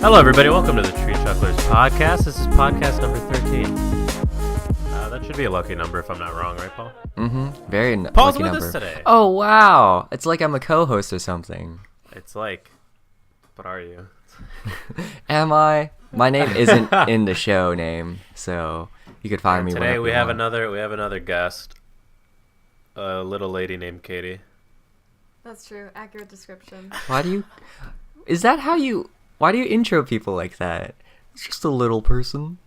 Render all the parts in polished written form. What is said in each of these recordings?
Hello, everybody. Welcome to the Chucklers podcast. This is podcast number 13. That should be a lucky number if I'm not wrong, right, Paul? Mm-hmm. Very Paul's lucky with number. us today. Oh, wow. It's like I'm a co-host or something. It's like, what are you? Am I? My name isn't in the show name, so you could find me Today whenever we you have want. another guest, a little lady named Katy. That's true. Accurate description. Why do you intro people like that? It's just a little person.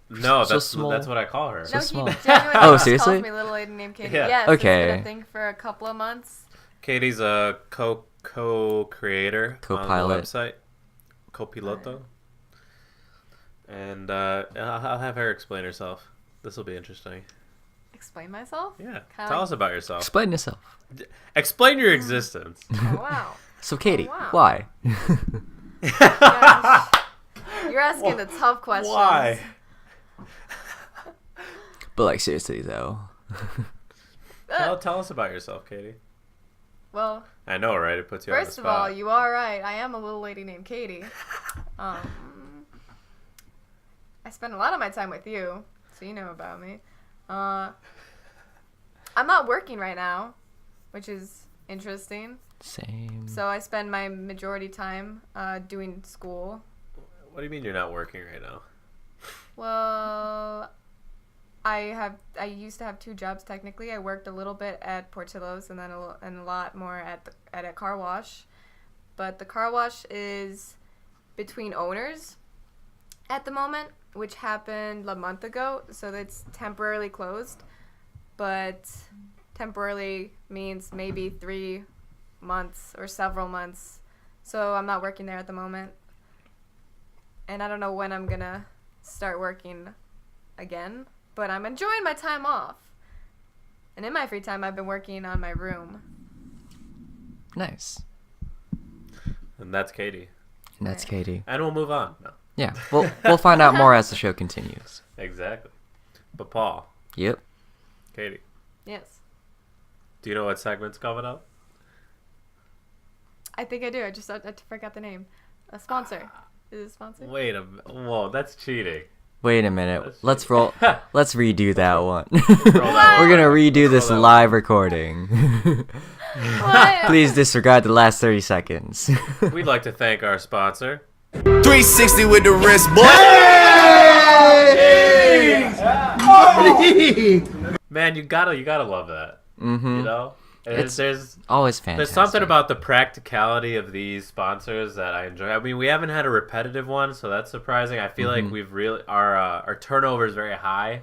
No, So that's small. that's what I call her. So No, small. he genuinely Oh, just seriously? calls me little lady named Katy. Yeah. Yes, Okay. it's been a thing for a couple of months. Katy's a co-creator Co-pilot. on the website, copiloto. And I'll have her explain herself. This will be interesting. Explain myself? Yeah, Kinda tell like- us about yourself. Explain yourself. Explain your existence. Oh, wow. So, Katy, wow. why? Gosh. You're asking the tough questions. Why? But, like, seriously, though. Tell us about yourself, Katy. Well, I know, right? It puts you on the first spot. of all, you are right. I am a little lady named Katy. I spend a lot of my time with you, so you know about me. I'm not working right now, which is interesting. Same. So I spend my majority time doing school. What do you mean you're not working right now? Well, I used to have two jobs technically. I worked a little bit at Portillo's and then a lot more at a car wash. But the car wash is between owners at the moment, which happened a month ago, so it's temporarily closed. But temporarily means maybe 3 months or several months. So I'm not working there at the moment. And I don't know when I'm gonna start working again, but I'm enjoying my time off. And in my free time, I've been working on my room. Nice. And that's Katy. And that's Katy. And we'll move on. No. Yeah, we'll find out more as the show continues. Exactly. But Paul, Yep. Katy, Yes, do you know what segment's coming up? I think I do. I forgot the name. A sponsor. Is it a sponsor? Wait a minute. Whoa, that's cheating. Wait a minute. Let's Let's roll. Let's redo that one. Roll that We're one. gonna redo this Roll that live recording. What? Please disregard the last 30 seconds. We'd like to thank our sponsor. 360 with the wrist, boy. Man, you gotta love that. Mm-hmm. You know? And It's there's always fantastic. There's something about the practicality of these sponsors that I enjoy. I mean, we haven't had a repetitive one, so that's surprising. I feel like we've really our turnover is very high.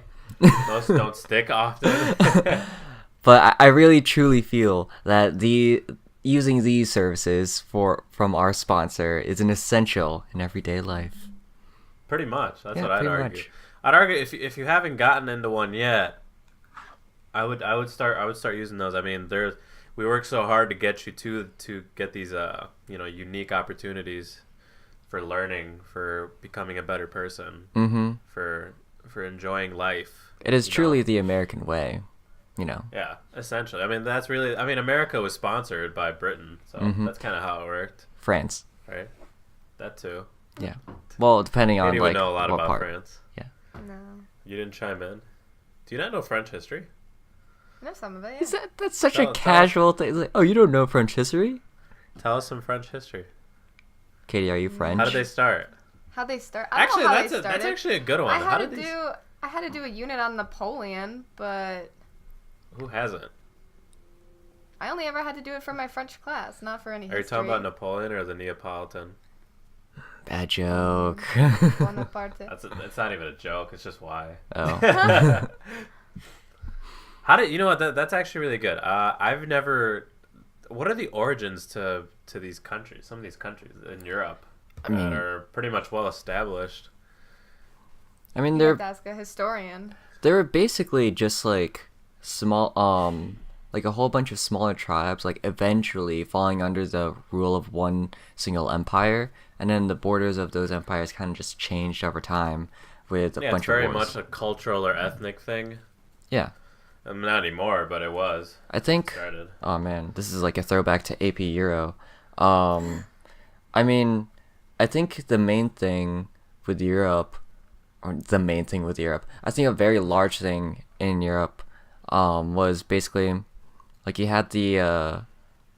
Most don't stick often. But I really truly feel that using these services from our sponsor is an essential in everyday life. Pretty much. That's Yeah, what I'd pretty argue. much. I'd argue if you haven't gotten into one yet, I would start using those. I mean, we work so hard to get you to get these unique opportunities for learning, for becoming a better person, Mm-hmm. for enjoying life. It is you truly know? the American way, you know. Yeah, essentially. I mean, America was sponsored by Britain, so Mhm. that's kind of how it worked, France. right? That too. Yeah. Well, depending on Katy like would know a lot what about part. France. No. You didn't chime in. Do you not know French history? I know some of it. Is Yeah. that's such Tell- a casual thing? It's like, oh, you don't know French history? Tell us some French history. Katie, are you French? How did they start? How they start? I don't Actually, know how that's they started. that's actually a good one. I How had did to these? I had to do a unit on Napoleon, but Who hasn't? I only ever had to do it for my French class, not for any Are you history. talking about Napoleon or the Neapolitan? Bad joke. Bonaparte. It's not even a joke. It's just why. Oh. How did you know what? That's actually really good. I've never. What are the origins to these countries? Some of these countries in Europe I mean- that are pretty much well established. I mean, You they're have to ask a historian. They're basically just like small, like a whole bunch of smaller tribes, like eventually falling under the rule of one single empire, and then the borders of those empires kind of just changed over time with a Yeah, bunch it's very of wars. much a cultural or ethnic thing. Yeah, Not anymore, but it was. I think. Started. Oh man, this is like a throwback to AP Euro. I mean, I think the main thing with Europe, I think a very large thing in Europe, was basically, like, you had the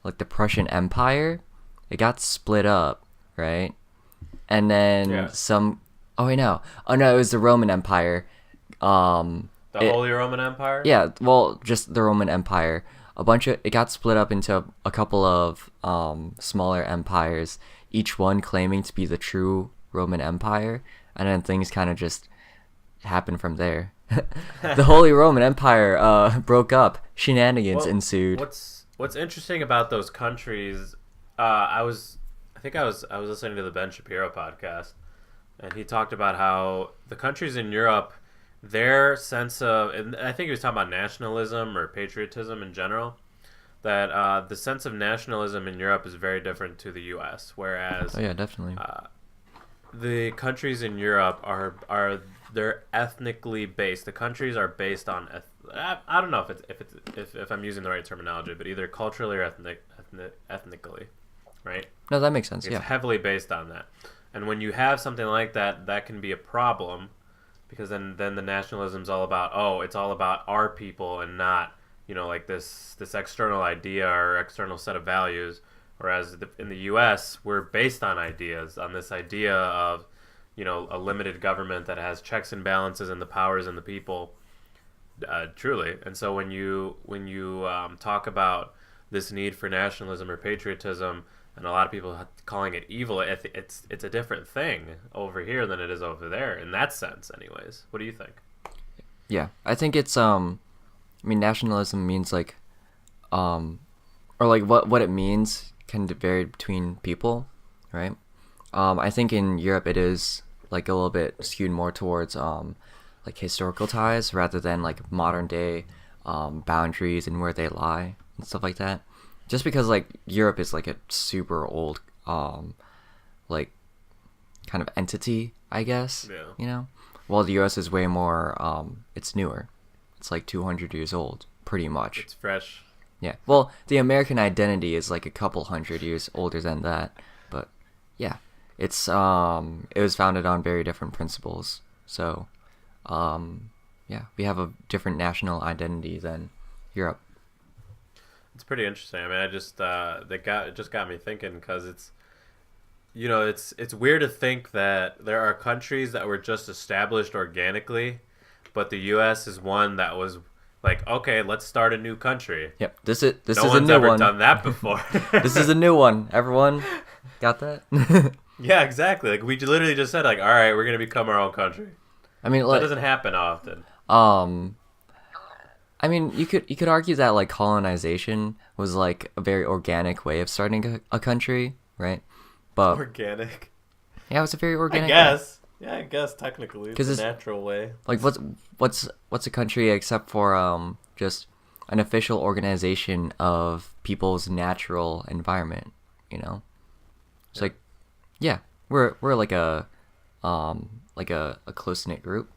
like the Prussian Empire. It got split up, right? And then Yeah. Oh wait, no. Oh no, it was the Roman Empire. Holy Roman Empire? Yeah, well, just the Roman Empire. It got split up into a couple of smaller empires, each one claiming to be the true Roman Empire, and then things kind of just happened from there. The Holy Roman Empire broke up. Shenanigans ensued. What's interesting about those countries? I was listening to the Ben Shapiro podcast, and he talked about how the countries in Europe, their sense of, and I think he was talking about nationalism or patriotism in general, that the sense of nationalism in Europe is very different to the U.S. Whereas, Oh yeah, definitely. the countries in Europe are they're ethnically based. The countries are based on I don't know if I'm using the right terminology, but either culturally or ethnically, right? No, that makes sense. It's Yeah. heavily based on that. And when you have something like that, that can be a problem, because then the nationalism's all about, it's all about our people and not, like this external idea or external set of values. Whereas in the U.S., we're based on ideas, on this idea of, a limited government that has checks and balances and the powers in the people, truly. And so when you talk about this need for nationalism or patriotism, and a lot of people calling it evil, it's a different thing over here than it is over there, in that sense anyways. What do you think? Yeah, I think it's nationalism means like or like what it means can vary between people, right? I think in Europe it is like a little bit skewed more towards like historical ties rather than like modern day boundaries and where they lie and stuff like that. Just because like Europe is like a super old like kind of entity, I guess. Yeah. While the US is way more it's newer. It's like 200 years old, pretty much. It's fresh. Yeah. Well, the American identity is like a couple hundred years older than that, but yeah. It's it was founded on very different principles. So yeah, we have a different national identity than Europe. It's pretty interesting. I mean, it just got me thinking, because it's it's weird to think that there are countries that were just established organically, but the U.S. is one that was like, okay, let's start a new country. Yep. This is No a one's new ever one. done that before. This is a new one. Everyone got that? Yeah, exactly. Like, we literally just said, like, all right, we're gonna become our own country. I mean, That like, doesn't happen often. I mean, you could argue that like colonization was like a very organic way of starting a country, right? But Organic. yeah, it was a very I organic way. guess. Yeah, I guess technically 'Cause it's a it's- natural way. Like what's a country except for just an official organization of people's natural environment, It's like, yeah, we're like a close knit group.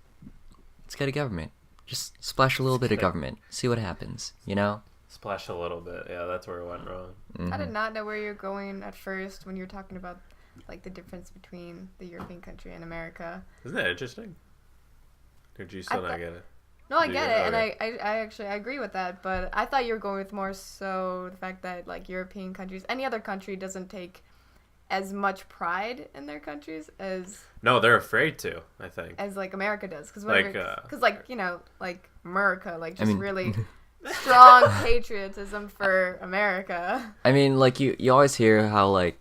Let's get a government. Just splash a little bit of government. See what happens, Splash a little bit. Yeah, that's where it went wrong. I did not know where you're going at first when you were talking about like the difference between the European country and America. Isn't that interesting? Or do you still not get it? No, I Do get you? it, and Okay. I actually agree with that. But I thought you were going with more so the fact that like European countries, any other country doesn't take as much pride in their countries No, they're afraid to, I think. as like America does, because Like, like America, like just mean- really strong patriotism for America. I mean, like you always hear how like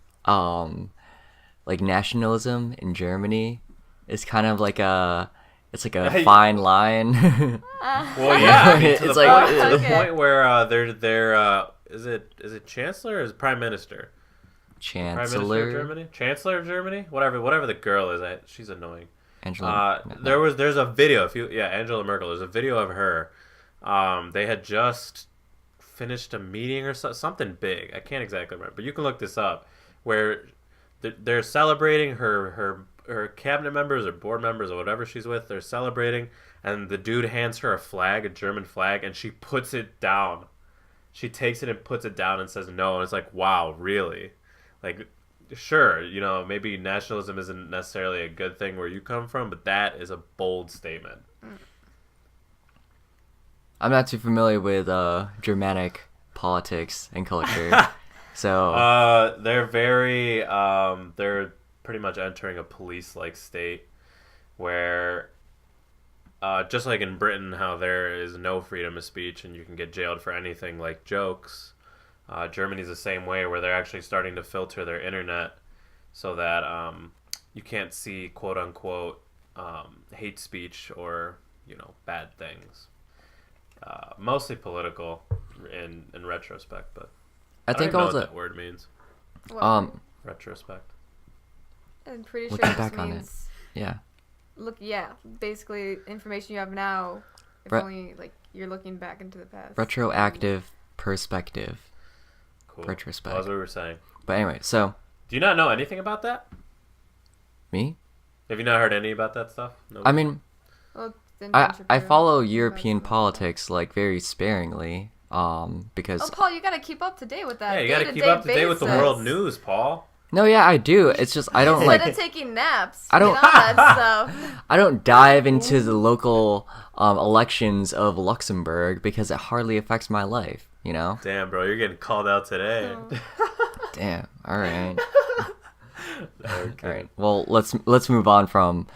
nationalism in Germany is kind of like a fine line. Well, yeah, I mean, It's to the like- point, to the Okay. point where they're is it Chancellor or is it Prime Minister? Prime Minister of Chancellor Germany? Chancellor of Germany? Whatever the girl is, she's annoying. Angela. No. There's a video, Angela Merkel, there's a video of her. They had just finished a meeting or something big. I can't exactly remember, but you can look this up, where they're celebrating her cabinet members or board members or whatever she's with. They're celebrating, and the dude hands her a German flag, and she puts it down. She takes it and puts it down and says no, and it's like, wow, really? Like, sure, you know, maybe nationalism isn't necessarily a good thing where you come from, but that is a bold statement. I'm not too familiar with Germanic politics and culture, so They're they're pretty much entering a police-like state where, just like in Britain, how there is no freedom of speech and you can get jailed for anything like jokes. Germany's the same way, where they're actually starting to filter their internet so that you can't see quote unquote hate speech or bad things. Mostly political in retrospect, but I don't think even know all what the that word means. Retrospect. I'm pretty sure looking it just back on it. means yeah. basically information you have now. If Re- only like you're looking back into the past. Retroactive perspective. Cool. Retrospect. Well, as we were saying. But anyway, so Do you not know anything about that? me? Have you not heard any about that stuff? No. I mean, Well, then I entrepreneur- follow European politics like very sparingly, because Oh, Paul, you gotta keep up to date with that. Yeah, you got to keep day-to-day up to date with the basis. world news, Paul. no, yeah, I do. It's just I don't Instead like of taking naps, I don't- get on that stuff. I don't dive into the local elections of Luxembourg because it hardly affects my life. You know? Damn, bro, you're getting called out today. Damn. All right. Okay. All right. Well, let's move on from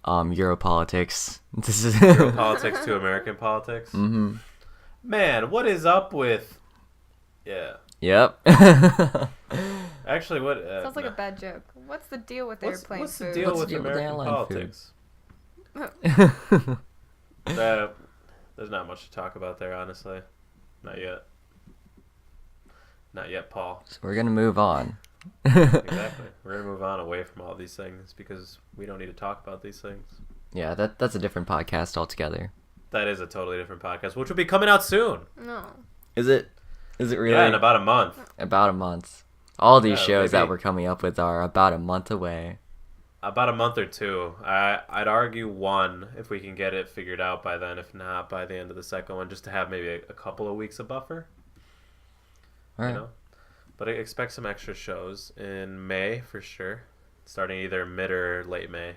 Europolitics. This is Politics to American politics. Mm-hmm. Man, what is up with? Yeah. Yep. Actually, what? Sounds like a bad joke. What's the deal with airplane What's the food? deal What's the with deal with American airline politics? There's not much to talk about there, honestly. Not yet. Not yet, Paul. So we're gonna move on. Exactly. We're gonna move on away from all these things because we don't need to talk about these things. Yeah, that's a different podcast altogether. That is a totally different podcast, which will be coming out soon. No. Is it? Is it really? Yeah, in about a month. About a month. All these Yeah, shows that maybe- we're coming up with are about a month away. About a month or two. I'd argue one if we can get it figured out by then. If not, by the end of the second one, just to have maybe a couple of weeks of buffer. All right. You know, but I expect some extra shows in May for sure, starting either mid or late May.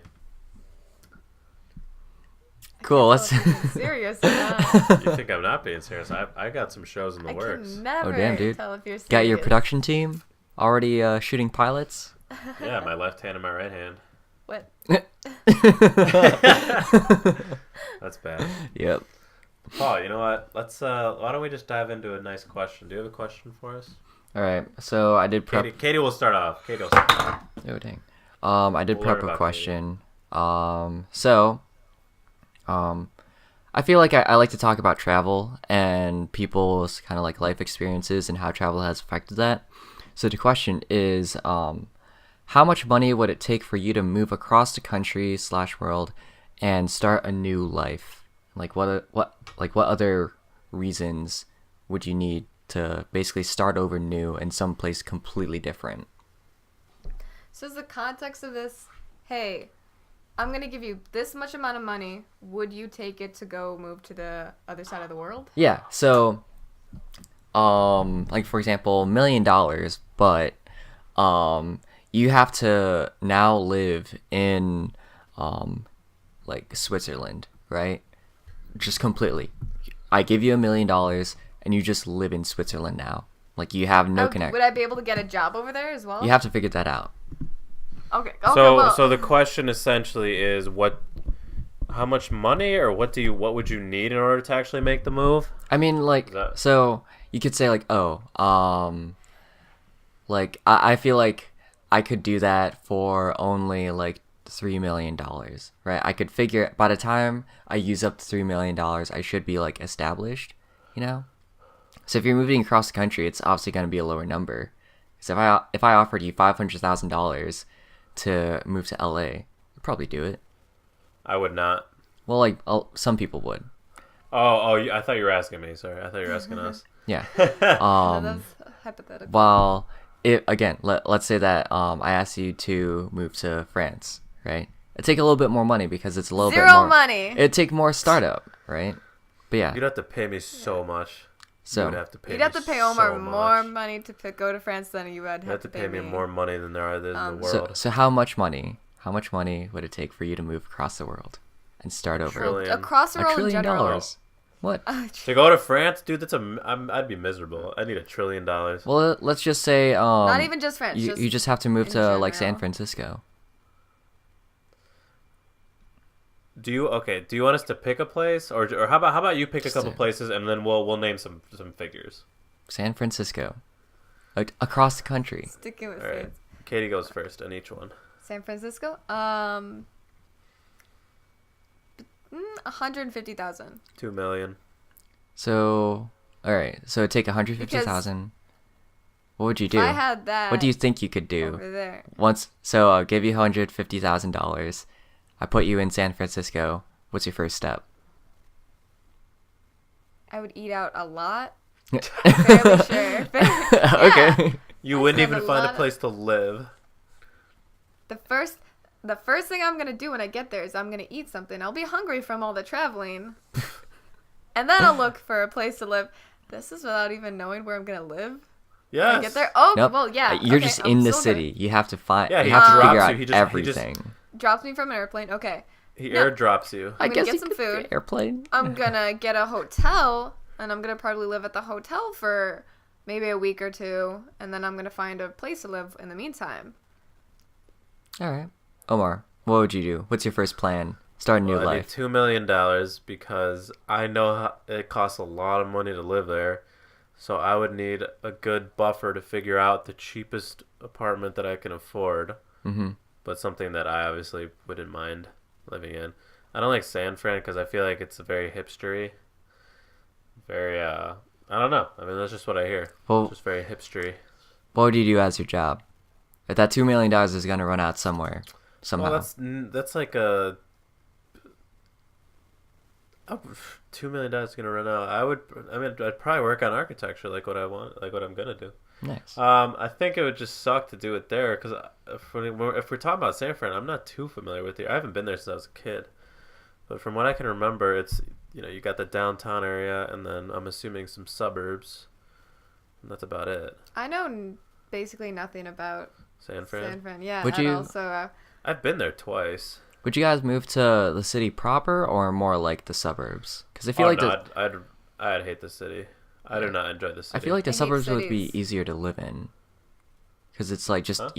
Cool. Let's. Serious. or not. You think I'm not being serious? I got some shows in the I works. can never Oh, damn, dude. tell if you're serious. Got your production team already shooting pilots. Yeah, my left hand and my right hand. What? That's bad. Yep. Paul, you know what? Let's. Why don't we just dive into a nice question? Do you have a question for us? All right. So I did prep. Katy will start off. Katy will start off. Oh dang. I did We'll prep learn a about question. I feel like I like to talk about travel and people's kind of like life experiences and how travel has affected that. So the question is, how much money would it take for you to move across the country / world and start a new life? Like what other reasons would you need to basically start over new in some place completely different? So is the context of this, hey, I'm going to give you this much amount of money. Would you take it to go move to the other side of the world? Yeah, so like for example, $1 million, but you have to now live in like Switzerland, right? Just completely. I give you $1 million and you just live in Switzerland now. Like you have no connection. Would I be able to get a job over there as well? You have to figure that out. Okay. So the question essentially is how much money or what would you need in order to actually make the move? I mean, like, That- so you could say like, like I feel like I could do that for only like $3 million, right? I could figure by the time I use up the $3 million, I should be like established, you know? So if you're moving across the country, it's obviously going to be a lower number. Because if I offered you $500,000 to move to LA, you'd probably do it. I would not. Well, like some people would. Oh, I thought you were asking me. Sorry, I thought you were asking us. Yeah. No, that's hypothetical. Well, let's say that I asked you to move to France, right? It'd take a little bit more money because it's a little bit Zero more money. It'd take more startup, right? But yeah, You'd have to pay me so much. So would have to pay You'd have me to pay Omar so more much. money to go to France than you would You have to pay me more money than there are in the world. so how much money? How much money would it take for you to move across the world and start over? Trillion. Across the $1 world in trillion general. dollars. What? To go to France, dude, I'd be miserable. I need $1 trillion. Well, let's just say Not even just France. you just have to move to in like San general. Francisco. Do you want us to pick a place, or how about you pick a couple Just places and then we'll name some figures. San Francisco. Across the country. Sticking with All right, states. Katie goes first on each one. San Francisco. 150,000. 2 million. So, all right. So take 150,000. What would you do? If I had that. What do you think you could do? over there? So I'll give you $150,000. I put you in San Francisco. What's your first step? I would eat out a lot. Fairly sure. Yeah. Okay. You I wouldn't spend even a find a lot place to live. The first thing I'm gonna do when I get there is I'm gonna eat something. I'll be hungry from all the traveling, and then I'll look for a place to live. This is without even knowing where I'm gonna live. When I Yes. get there. Oh, Nope. well, yeah. You're okay, just I'm in the still city. You have to find. Yeah, you he have to drops figure you. out He just- everything. there. Drops me from an airplane. Okay. He No. airdrops you. I'm I gonna guess get you some could food. get airplane. I'm gonna get a hotel, and I'm gonna probably live at the hotel for maybe a week or two, and then I'm gonna find a place to live in the meantime. All right, Omar. What would you do? What's your first plan? Start a new Well, I need life. $2 million because I know it costs a lot of money to live there. So I would need a good buffer to figure out the cheapest apartment that I can afford, Mm-hmm. but something that I obviously wouldn't mind living in. I don't like San Fran because I feel like it's very hipstery. Very, I don't know. I mean, that's just what I hear. Well, Just very hipstery. what would you do as your job? If that $2 million is gonna run out somewhere, somehow. Well, that's like a... Oh, $2 million is gonna run out. I'd probably work on architecture, like what I want, like what I'm gonna do. Nice. I think it would just suck to do it there because if we're talking about San Fran, I'm not too familiar with it. I haven't been there since I was a kid, but from what I can remember, it's you got the downtown area, and then I'm assuming some suburbs, and that's about it. I know basically nothing about San Fran. San Fran. Yeah. Would you- Also, I've been there twice. Would you guys move to the city proper or more like the suburbs? Because I feel like no, I'd hate the city. I do not enjoy the city. I feel like the I hate suburbs would be cities. easier to live in. Because it's like just, Huh?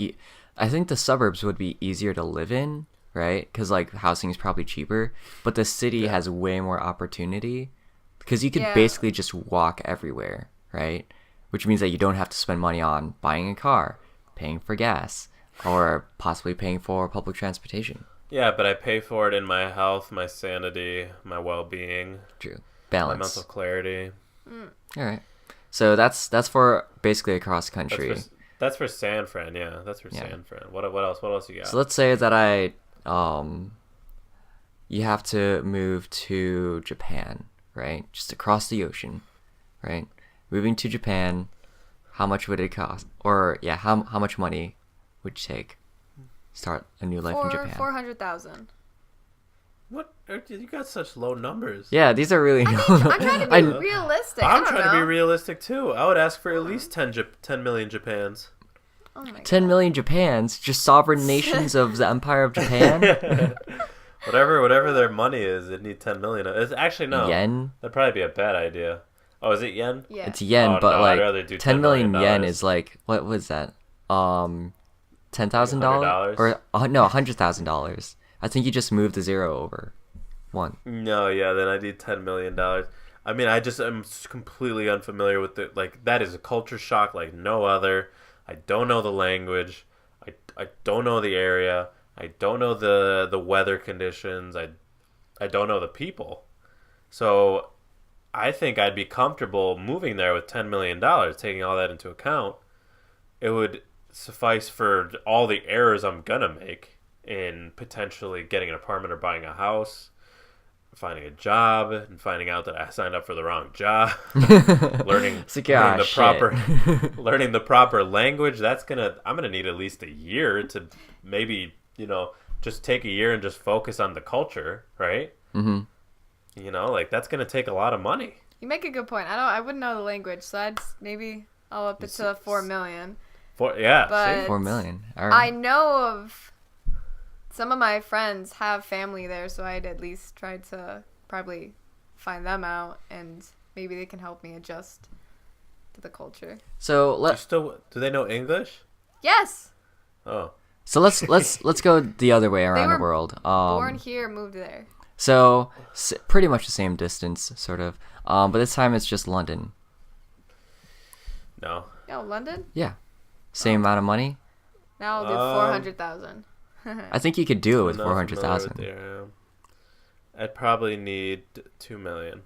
I think the suburbs would be easier to live in, right? Because like housing is probably cheaper, but the city Yeah. has way more opportunity. Because you could Yeah. basically just walk everywhere, right? Which means that you don't have to spend money on buying a car, paying for gas, or possibly paying for public transportation. Yeah, but I pay for it in my health, my sanity, my well-being, True. my Balance. mental clarity. All right. So that's for basically across That's country. that's for San Fran. Yeah, that's for Yeah. San Fran. What else? What else you got? So let's say that you have to move to Japan, right? Just across the ocean, right? Moving to Japan, how much would it cost? Or yeah, how much money would you take? Start a new life in Japan. 400,000. What? You got such low numbers. Yeah, these are really. I'm trying to be I- realistic. I'm I don't trying to be know. realistic too. I would ask for at least 10 million Japans. Oh my god. 10 million Japans, just sovereign nations of the Empire of Japan. Whatever their money is, they need 10 million. It's actually no. Yen. That'd probably be a bad idea. Oh, is it yen? Yeah. It's yen, Oh, but no, I'd rather like do 10 million $10 yen million. is like what was that? $10,000 $100? or no, $100,000. I think you just moved the zero over one. No, yeah, then I need $10 million. I mean, I just am completely unfamiliar with it. Like, that is a culture shock like no other. I don't know the language. I don't know the area. I don't know the weather conditions. I don't know the people. So I think I'd be comfortable moving there with $10 million, taking all that into account. It would suffice for all the errors I'm going to make in potentially getting an apartment or buying a house, finding a job, and finding out that I signed up for the wrong job, learning It's like, ah, the shit. proper learning the proper language. I'm gonna need at least a year to maybe, just take a year and just focus on the culture, right? Mm-hmm. Like that's gonna take a lot of money. You make a good point. I wouldn't know the language, so maybe I'll up it to 4 million. See? 4 million. All I right. know of some of my friends have family there, so I'd at least try to probably find them out, and maybe they can help me adjust to the culture. So Do they know English? Yes. Oh. So let's go the other way around were the world. Born here, moved there. So pretty much the same distance, sort of. But this time it's just London. No. Oh, London? Yeah, same amount of money. Now I'll do 400,000. I think you could do it with I'm not familiar 400,000. with the area. I'd probably need 2 million.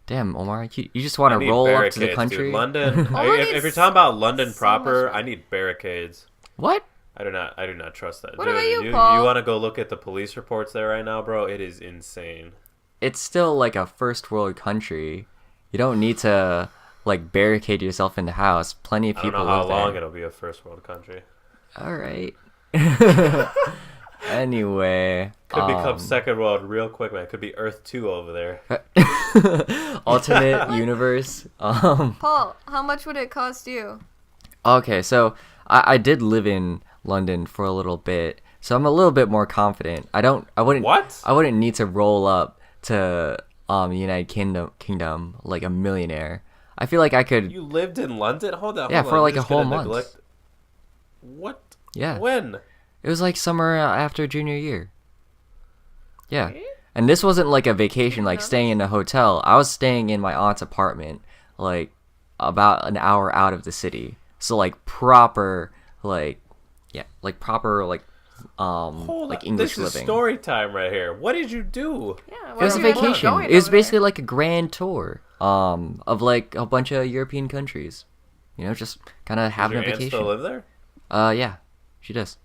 Damn, Omar, you just want I to need roll up to the barricades, country? dude. London. Omar if needs you're talking about London so proper, much I need barricades. What? I do not trust that. What Dude, about you, you Paul? want to go look at the police reports there right now, bro? It is insane. It's still like a first world country. You don't need to like barricade yourself in the house. Plenty of I don't people know how live long there. it'll be a first world country. All right. Anyway, Could become second world real quick, man. Could be Earth 2 over there. alternate universe. Paul, how much would it cost you? Okay, so I did live in London for a little bit, so I'm a little bit more confident. I wouldn't. What? I wouldn't need to roll up to United Kingdom like a millionaire. I feel like I could. You lived in London? Hold on. Yeah, hold for on. like You're a just gonna whole month. neglect- What? Yeah. When? It was like summer after junior year. Yeah. Really? And this wasn't like a vacation, like No. staying in a hotel. I was staying in my aunt's apartment, like about an hour out of the city. So like proper, like, yeah, like proper, like Hold like on. English This is living. story time right here. What did you do? Yeah, It was a where are you vacation. going It was over basically there? like a grand tour, of like a bunch of European countries. You know, just kind of Does having your a aunt vacation. still live there? Yeah, she does.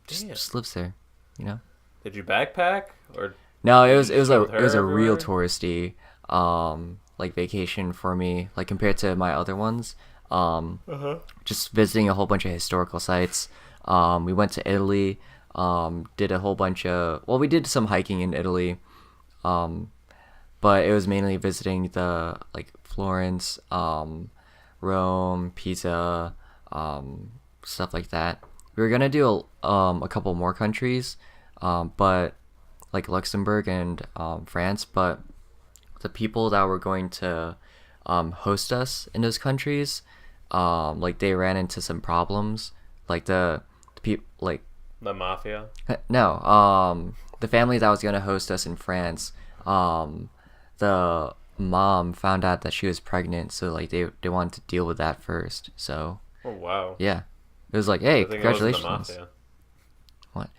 Damn. Just lives there, you know. Did you backpack or? No, it You was just go with it was a her real everywhere? touristy like vacation for me, like compared to my other ones. Just visiting a whole bunch of historical sites. We went to Italy, did a whole bunch of we did some hiking in Italy. But it was mainly visiting the like Florence, Rome, Pisa, stuff like that. We were gonna do a couple more countries, but like Luxembourg and France. But the people that were going to host us in those countries, like they ran into some problems. Like the people, like The mafia? no, the family that was gonna host us in France, the mom found out that she was pregnant, so like they wanted to deal with that first. So Oh wow. yeah, it was like, hey, I think it wasn't the congratulations. mafia. What?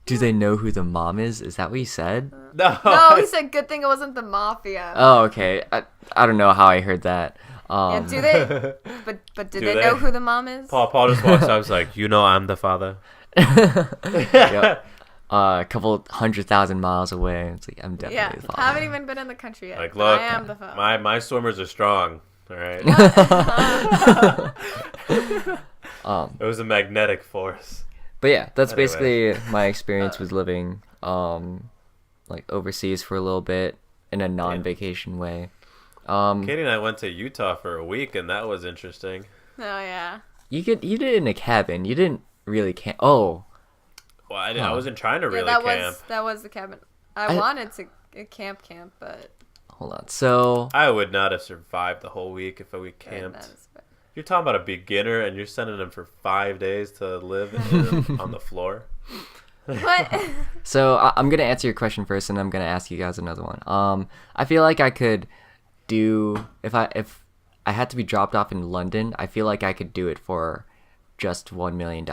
Do they know who the mom is? Is that what you said? No. No, he said good thing it wasn't the mafia. Oh, okay. I don't know how I heard that. Yeah, do they? But did Do they they? know who the mom is? Paul just walks out. I was like, you know, I'm the father. Yep. A couple 100,000 miles away. It's like I'm definitely Yeah, the father. haven't even been in the country yet. Like, but look, I am the father. my swimmers are strong. All right. It was a magnetic force. But yeah, that's Anyway. basically my experience with living like overseas for a little bit in a non-vacation way. Katie and I went to Utah for a week, and that was interesting. Oh yeah. You did it in a cabin. You didn't really camp. Oh, Well, I wasn't trying to really Yeah, camp. that was the cabin. I wanted to camp, but hold on. So I would not have survived the whole week if we that camped. is- You're talking about a beginner, and you're sending them for 5 days to live on the floor. What? I'm gonna answer your question first, and I'm gonna ask you guys another one. I feel like I could do if I had to be dropped off in London. I feel like I could do it for just $1 million,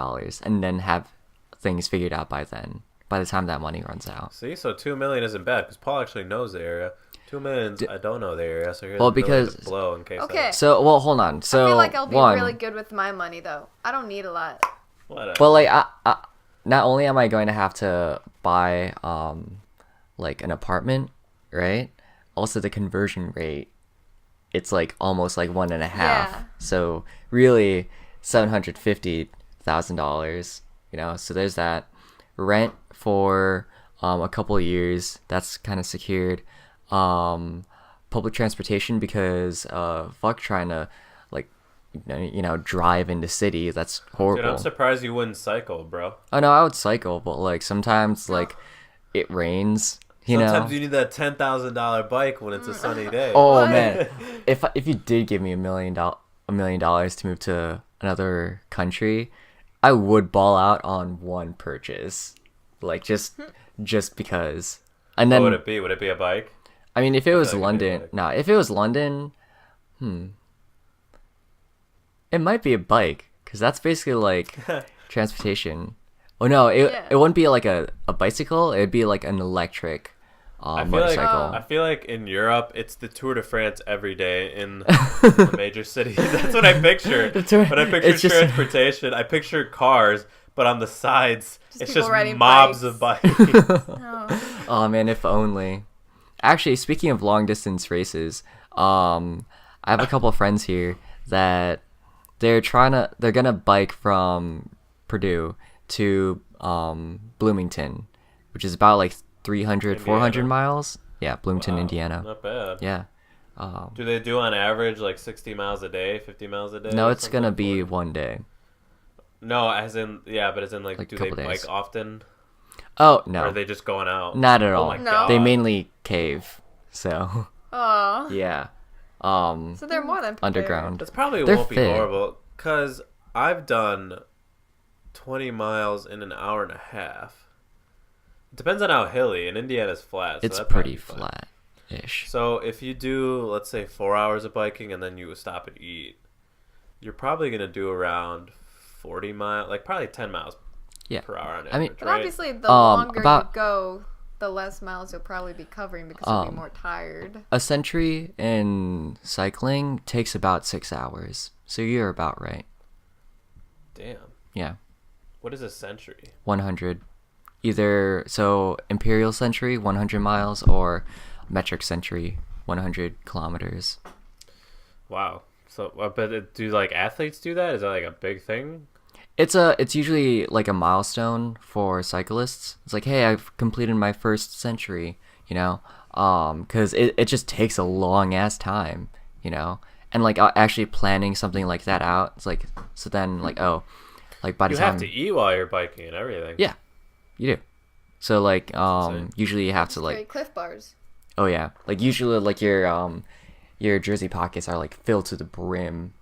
and then have things figured out by then. By the time that money runs out. See, so 2 million isn't bad because Paul actually knows the area. 2 million, I don't know the area, so here's Well, a million because- to blow in case. Okay. So hold on. So I feel like I'll be one, really good with my money though. I don't need a lot. Whatever. But like, I not only am I going to have to buy like an apartment, right? Also, the conversion rate, it's like almost like 1.5. Yeah. So really, $750,000. You know, so there's that. Rent for a couple of years. That's kind of secured. public transportation because fuck trying to like drive into cities. That's horrible. Dude, I'm surprised you wouldn't cycle, bro. Oh no, I would cycle, but like sometimes like it rains. Sometimes you need that $10,000 bike when it's a sunny day. Oh What? man, if you did give me $1 million to move to another country, I would ball out on one purchase, like just because. And What then would it be? Would it be a bike? I mean, if it was like it'd be London, like- nah, if it was London, it might be a bike because that's basically like transportation. Oh no, it wouldn't be like a bicycle. It'd be like an electric motorcycle. I feel like in Europe, it's the Tour de France every day in the major cities. That's what I picture. When I picture it's just- transportation, I picture cars, but on the sides, Just it's people just riding mobs bikes. of bikes. Oh. Oh man, if only. Actually, speaking of long distance races, I have a couple of friends here that they're gonna bike from Purdue to Bloomington, which is about like 300, 400 Indiana. miles. Yeah, Bloomington, Wow, Indiana. Not bad. Yeah. Do they do on average like 60 miles a day, 50 miles a day? No, or it's something gonna like be 40? one day. No, as in but as in like, Like do they couple days. bike often? Oh Or no, are they just going out? not at Oh all. my No. God. They mainly cave. So Oh. yeah. So they're more than prepared. Underground. That's probably They're won't be fit. horrible because I've done 20 miles in an hour and a half. It depends on how hilly. And Indiana's flat. So It's that'd probably pretty be fine. flat-ish. So if you do, let's say, 4 hours of biking and then you stop and eat, you're probably gonna do around 40 miles, like probably 10 miles Yeah. per hour on average, I mean- But right? obviously, the Um, longer about- you go, the less miles you'll probably be covering because you'll be Um, more tired. A century in cycling takes about 6 hours. So you're about right. Damn. Yeah. What is a century? 100. Either so imperial century 100 miles or metric century 100 kilometers. Wow. So, do like athletes do that? Is that like a big thing? It's usually like a milestone for cyclists. It's like, hey, I've completed my first century, because it just takes a long ass time, and like actually planning something like that out. It's like, so then like, oh, like by the You time have to eat while you're biking and everything. yeah, you do. So like insane. usually you have to Carry like, Cliff Bars. oh yeah, like usually like your jersey pockets are like filled to the brim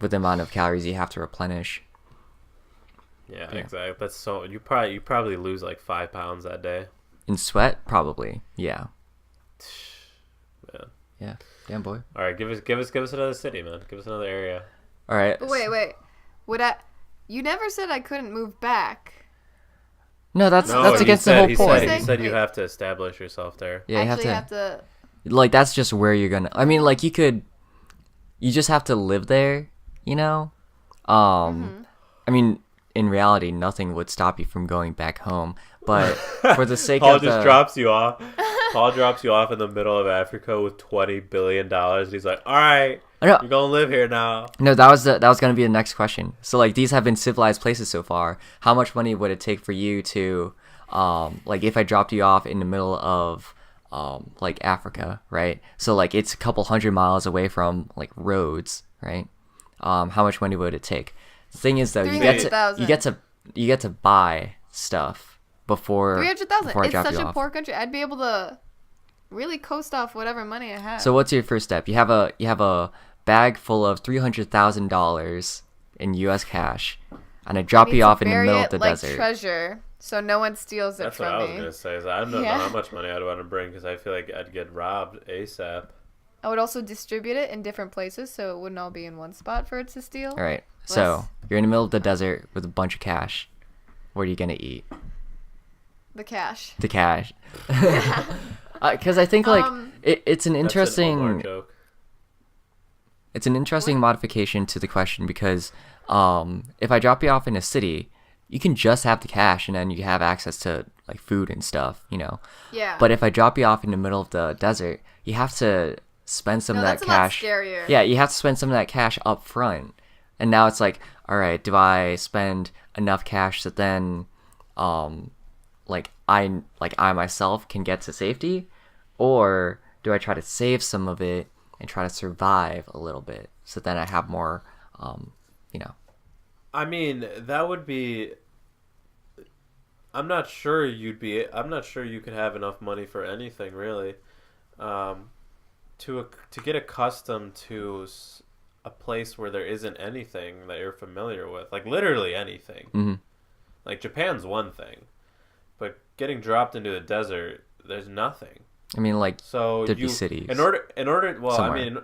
with the amount of calories you have to replenish. Yeah, Yeah. exactly. That's so you probably lose like 5 pounds that day. In sweat, probably. Yeah. Man. Yeah. Damn boy. All right, give us another city, man. Give us another area. All right. But wait. You never said I couldn't move back. No, that's No, against the whole he point. Said, he said you Wait. have to establish yourself there. Yeah, you Actually, have to. Like that's just where you're gonna. I mean, like you just have to live there. I mean, in reality, nothing would stop you from going back home. But for the sake Paul of just the, drops you off. Paul drops you off in the middle of Africa with $20 billion. He's like, all right, No. you're gonna live here now. No, that was gonna be the next question. So like these have been civilized places so far. How much money would it take for you to, like if I dropped you off in the middle of, like Africa, right? So like it's a couple hundred miles away from like roads, right? How much money would it take? The thing is though, you get to buy stuff before 300,000. before I It's drop such you a off. poor country. I'd be able to really coast off whatever money I have. So what's your first step? You have a bag full of $300,000 in U.S. cash, and I drop Need you to off in the bury middle it of the like desert. treasure, so no one steals it That's what from I was me. gonna say. Is I don't know Yeah. how much money I'd want to bring because I feel like I'd get robbed ASAP. I would also distribute it in different places, so it wouldn't all be in one spot for it to steal. All right, so you're in the middle of the desert with a bunch of cash. What are you gonna eat? The cash. The cash. Because I think like it's an That's an Omar interesting joke. it's an interesting modification to the question because if I drop you off in a city, you can just have the cash and then you have access to like food and stuff, Yeah. But if I drop you off in the middle of the desert, you have to spend some No, of that that's a lot cash. scarier. Yeah, you have to spend some of that cash up front. And now it's like, all right, do I spend enough cash that then I myself can get to safety, or do I try to save some of it and try to survive a little bit so then I have more, you know. I mean, that would be. I'm not sure you could have enough money for anything really. To get accustomed to a place where there isn't anything that you're familiar with, like literally anything. Mm-hmm. Like Japan's one thing, but getting dropped into the desert, there's nothing. I mean, like, So there'd be cities. in order. Well, somewhere. I mean,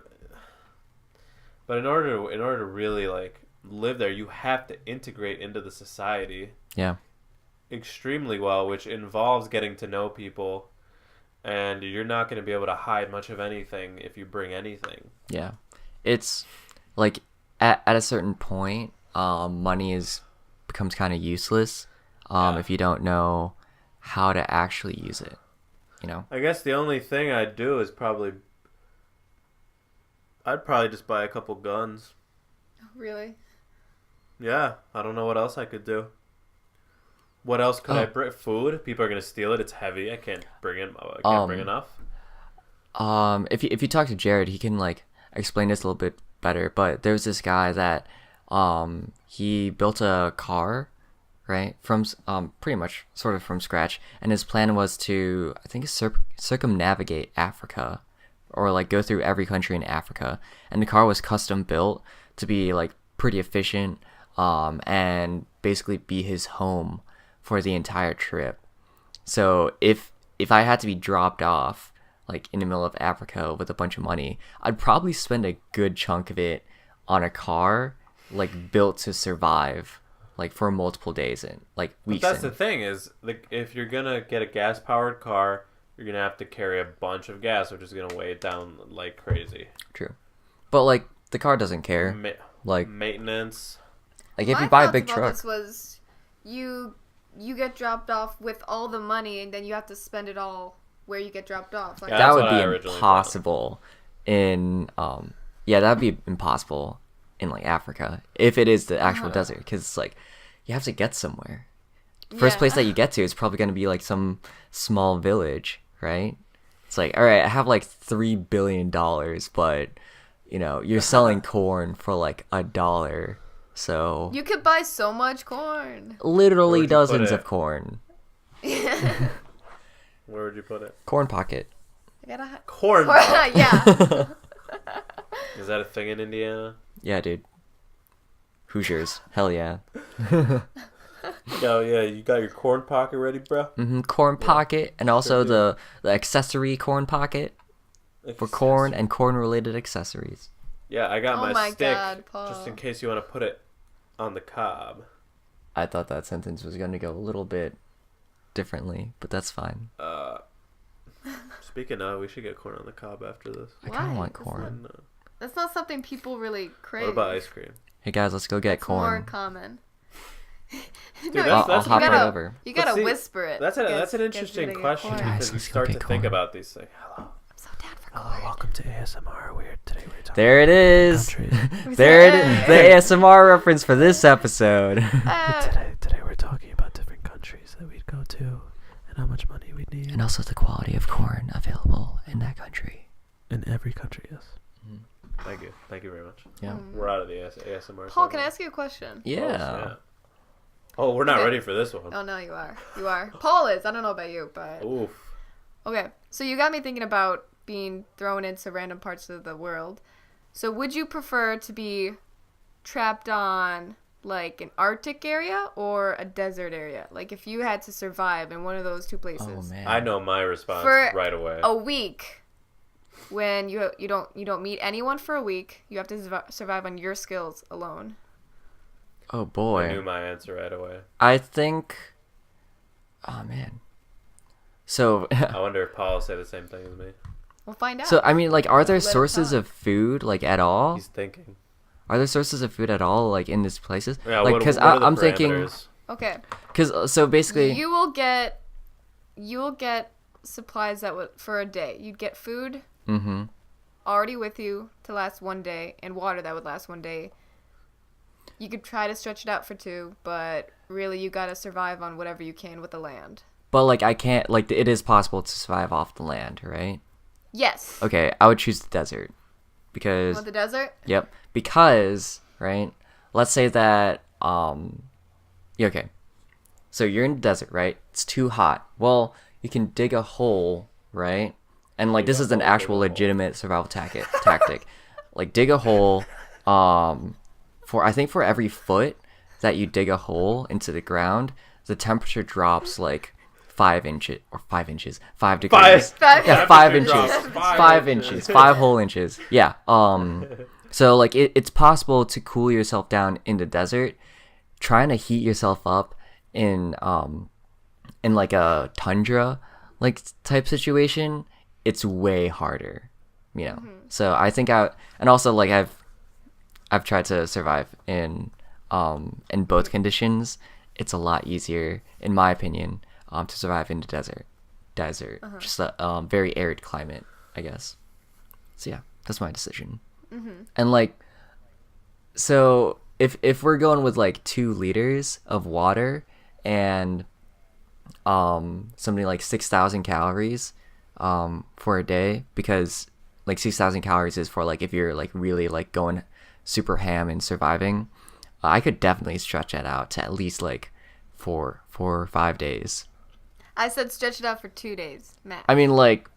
but in order to really like live there, you have to integrate into the society Yeah. extremely well, which involves getting to know people, and you're not going to be able to hide much of anything if you bring anything. Yeah. It's like at a certain point, money becomes kind of useless if you don't know how to actually use it, you know? I guess the only thing I'd do is I'd probably just buy a couple guns. Really? Yeah, I don't know what else I could do. What else could I bring? Food? People are gonna steal it. It's heavy. I can't bring it. I can't bring enough. If you talk to Jared, he can like explain this a little bit better. But there's this guy that he built a car, right, from pretty much sort of from scratch, and his plan was to, I think, circumnavigate Africa, or like go through every country in Africa. And the car was custom built to be like pretty efficient, and basically be his home for the entire trip. So if I had to be dropped off like in the middle of Africa with a bunch of money, I'd probably spend a good chunk of it on a car like built to survive like for multiple days and like weeks. But that's the thing is, like, if you're gonna get a gas powered car, you're gonna have to carry a bunch of gas, which is gonna weigh it down like crazy. True, but like the car doesn't care. Like maintenance. Like if My you buy a thoughts big about truck. This was you get dropped off with all the money, and then you have to spend it all where you get dropped off. Like, Yeah, that that's would what I be originally impossible in that'd be impossible in like Africa if it is the actual desert, because it's like you have to get somewhere. First place that you get to is probably going to be like some small village, right? It's like, all right, I have like $3 billion, but you know, you're selling corn for like $1, so you could buy so much corn. literally Where'd you put dozens it? of corn. Where would you put it? Corn pocket. I gotta Corn. yeah. Is that a thing in Indiana? Yeah, dude. Hoosiers. Hell yeah. Yo, yeah, you got your corn pocket ready, bro? Corn pocket, and also the accessory corn pocket for corn and corn-related accessories. Yeah, I got Oh my my stick God, Paul. just in case you want to put it on the cob. I thought that sentence was going to go a little bit differently, but that's fine. Speaking of, we should get corn on the cob after this. I kind of Why? want corn. And, That's not something people really crave. what about ice cream? Hey guys, let's go get It's more corn. common. Dude, No, that's- I'll you hop gotta- right over. You But gotta see, whisper it. That's an Gets interesting rid of your question corn. Guys, because you let's go start to get think corn. about these things. Hello. I'm so down for corn. Welcome to ASMR. Today we're talking There it is. countries. There it is. The ASMR reference for this episode. Today we're talking about different countries that we'd go to and how much money we'd need. And also the quality of corn available in that country. In every country, yes. Thank you. Thank you very much. Yeah. We're out of the ASMR. Paul, can I segment. ask you a question? Yeah. Oh, we're not Okay. ready for this one. Oh no, you are. You are. Paul is. I don't know about you, but Oof. okay. So you got me thinking about being thrown into random parts of the world. So would you prefer to be trapped on like an Arctic area or a desert area? Like if you had to survive in one of those two places Oh man. I know my response For right away. a week, when you don't meet anyone for a week, you have to survive on your skills alone. Oh I boy. knew my answer right away. I think. Oh man. So. I wonder if Paul will say the same thing as me. We'll find out. So I mean, like, are there Let him sources talk. of food like at all? He's thinking. Are there sources of food at all like in these places? Yeah, like, what because are the I'm thinking, parameters? Okay. because so basically, You will get supplies that would for a day. You'd get food mm-hmm. already with you to last one day and water that would last one day. You could try to stretch it out for two, but really you gotta survive on whatever you can with the land. But like I can't like it is possible to survive off the land, right? Yes. Okay, I would choose the desert You because want the desert? yep, because right. Let's say that yeah, okay. So you're in the desert, right? It's too hot. Well, you can dig a hole, right? And like Dig this a is an hole, dig a actual hole. legitimate survival tactic. Like dig a hole for I think for every foot that you dig a hole into the ground, the temperature drops like 5 inches or 5 inches, 5 degrees. Yeah, 5 inches. Drops 5 inches. 5 whole inches. Yeah. So like it's possible to cool yourself down in the desert. Trying to heat yourself up in like a tundra like type situation, it's way harder, you know. So I think and also like I've tried to survive in both conditions. It's a lot easier, in my opinion, to survive in the desert. Just a very arid climate, I guess. So yeah, that's my decision. And like, so if we're going with like 2 liters of water and something like 6,000 calories for a day, because like 6,000 calories is for like if you're like really like going super ham and surviving, I could definitely stretch that out to at least like 4 or 5 days. I said stretch it out for 2 days, Matt. I mean, like,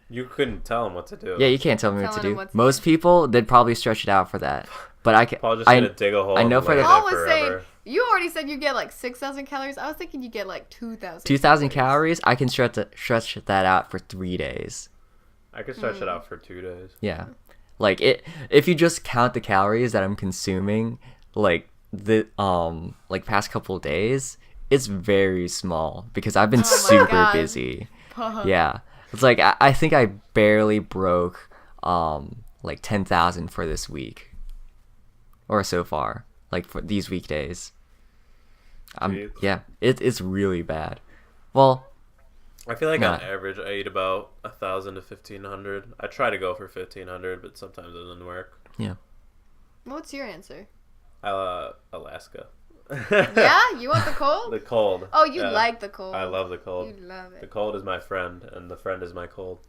You couldn't tell him what to do. yeah, you can't tell me what to Telling him do. what to Most people, they'd probably stretch it out for that. But I can. Paul just gonna dig a hole. I know and for lay the in Paul it was saying, forever. you already said you get like 6,000 calories. I was thinking you get like 2,000. 2,000 calories. I can stretch that out for 3 days. I could stretch it out for 2 days. Yeah, like if you just count the calories that I'm consuming, like the past couple days, it's very small because I've been my super God. busy. Yeah, it's like I think I barely broke like 10,000 for this week, or so far, like for these weekdays. Jeez. Yeah, it's really bad. Well, I feel like Not- on average I eat about 1,000 to 1,500. I try to go for 1,500, but sometimes it doesn't work. yeah. What's your answer? Alaska. Yeah? You want the cold? The cold. Oh, you Yeah. like the cold. I love the cold. You love The it. cold is my friend, and the friend is my cold.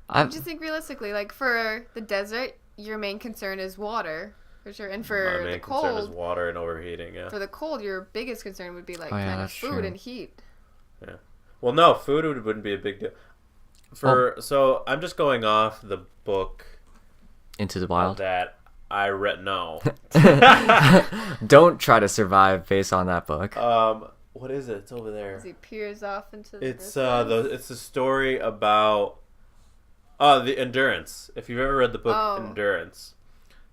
I just think realistically, like for the desert, your main concern is water, for sure. And My for main the concern is cold, water and overheating. Yeah. for the cold, your biggest concern would be like Oh, yeah, kind of that's food true. and heat. Well, no, food wouldn't be a big deal. So I'm just going off the book Into the Wild. that I read. No. Don't try to survive based on that book. What is it? It's over there. As he peers off into the It's distance. it's the story about the Endurance. If you've ever read the book Oh. Endurance,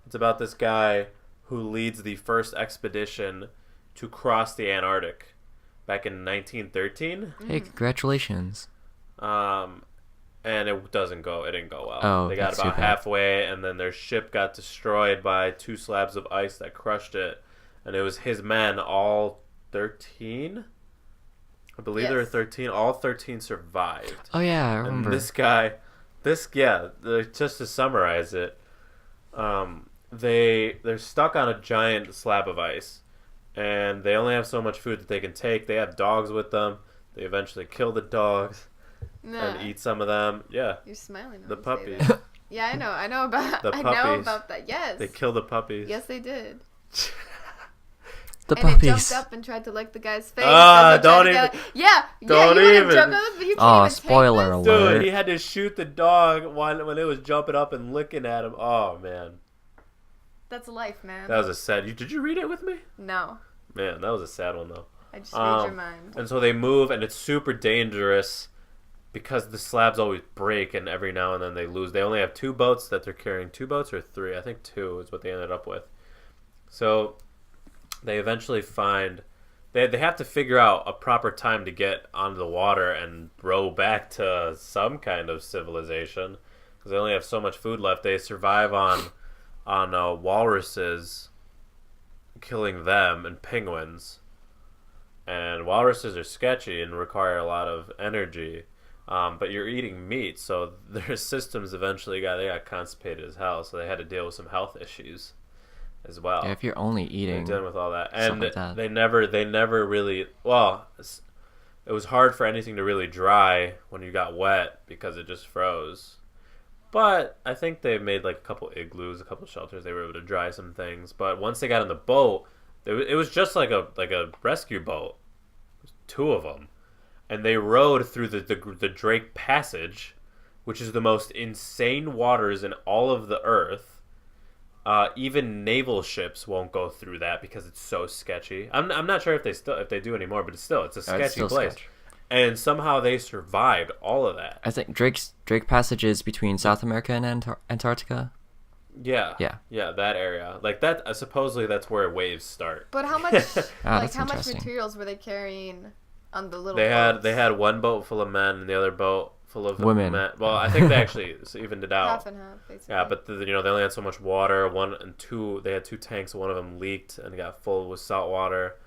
it's about this guy who leads the first expedition to cross the Antarctic back in 1913. Hey, congratulations. And it didn't go well. Oh, They got that's about too bad. halfway, and then their ship got destroyed by 2 slabs of ice that crushed it. And it was his men, all 13? I believe there were Yes. 13. All 13 survived. Oh yeah, I And remember. this guy, just to summarize it, they're stuck on a giant slab of ice, and they only have so much food that they can take. They have dogs with them. They eventually kill the dogs Nah, and eat some of them. Yeah, you're smiling. when the you say puppies. that. Yeah, I know. I know about. The I know puppies. about that. Yes. They kill the puppies. Yes, they did. The and puppies. it jumped up and tried to lick the guy's face. Ah, as it tried don't to even- get- Yeah, don't you would've even. jumped up, but you can't Oh, even take spoiler this. alert. Dude, he had to shoot the dog when it was jumping up and licking at him. Oh man, That's life, man. that was a sad. Did you read it with me? No, Man, that was a sad one though. I just read your Um, mind. And so they move, and it's super dangerous because the slabs always break, and every now and then they lose. They only have 2 boats that they're carrying. 2 boats or 3? I think 2 is what they ended up with. So they eventually find they have to figure out a proper time to get onto the water and row back to some kind of civilization because they only have so much food left. They survive on walruses, killing them, and penguins. And walruses are sketchy and require a lot of energy. But you're eating meat, so their systems eventually got constipated as hell, so they had to deal with some health issues as well. Yeah, if you're only They're eating. dealing with all that, stuff and like that. they never really it was hard for anything to really dry when you got wet because it just froze. But I think they made like a couple igloos, a couple shelters. They were able to dry some things. But once they got on the boat, it was just like a rescue boat. There's two of them, and they rode through the Drake Passage, which is the most insane waters in all of the Earth. Even naval ships won't go through that because it's so sketchy. I'm not sure if they do anymore, but it's a sketchy place. Sketch. And somehow they survived all of that. I think Drake Passage is between South America and Antarctica. Yeah, that area, like that. Supposedly that's where waves start. But how much, how much materials were they carrying on the little? They had one boat full of men and the other boat full of women. Well, I think they actually evened it out. Half and half, basically. Yeah, but they only had so much water. They had two tanks. One of them leaked and got full with salt water.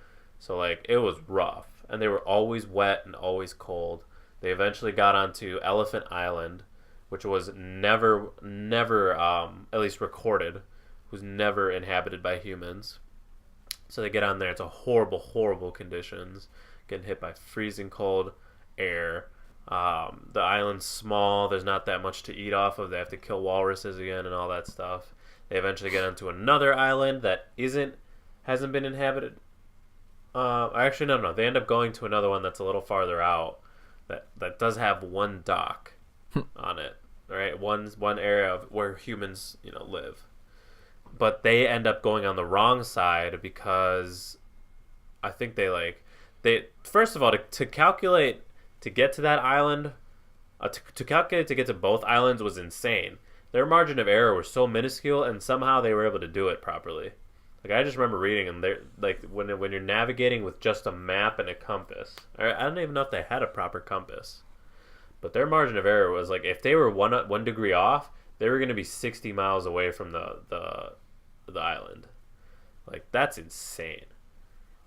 So like it was rough. And they were always wet and always cold. They eventually got onto Elephant Island, which was never, at least recorded, was never inhabited by humans. So they get on there. It's a horrible, horrible conditions. Getting hit by freezing cold air. The island's small. There's not that much to eat off of. They have to kill walruses again and all that stuff. They eventually get onto another island that hasn't been inhabited. Actually, no. They end up going to another one that's a little farther out that does have one dock on it. Right, one area of where humans live, but they end up going on the wrong side because I think they first of all to calculate to get to that island, to calculate to get to both islands was insane. Their margin of error was so minuscule, and somehow they were able to do it properly. Like I just remember reading, and they're like when you're navigating with just a map and a compass. I don't even know if they had a proper compass, but their margin of error was like if they were 1 degree off, they were going to be 60 miles away from the island. Like that's insane.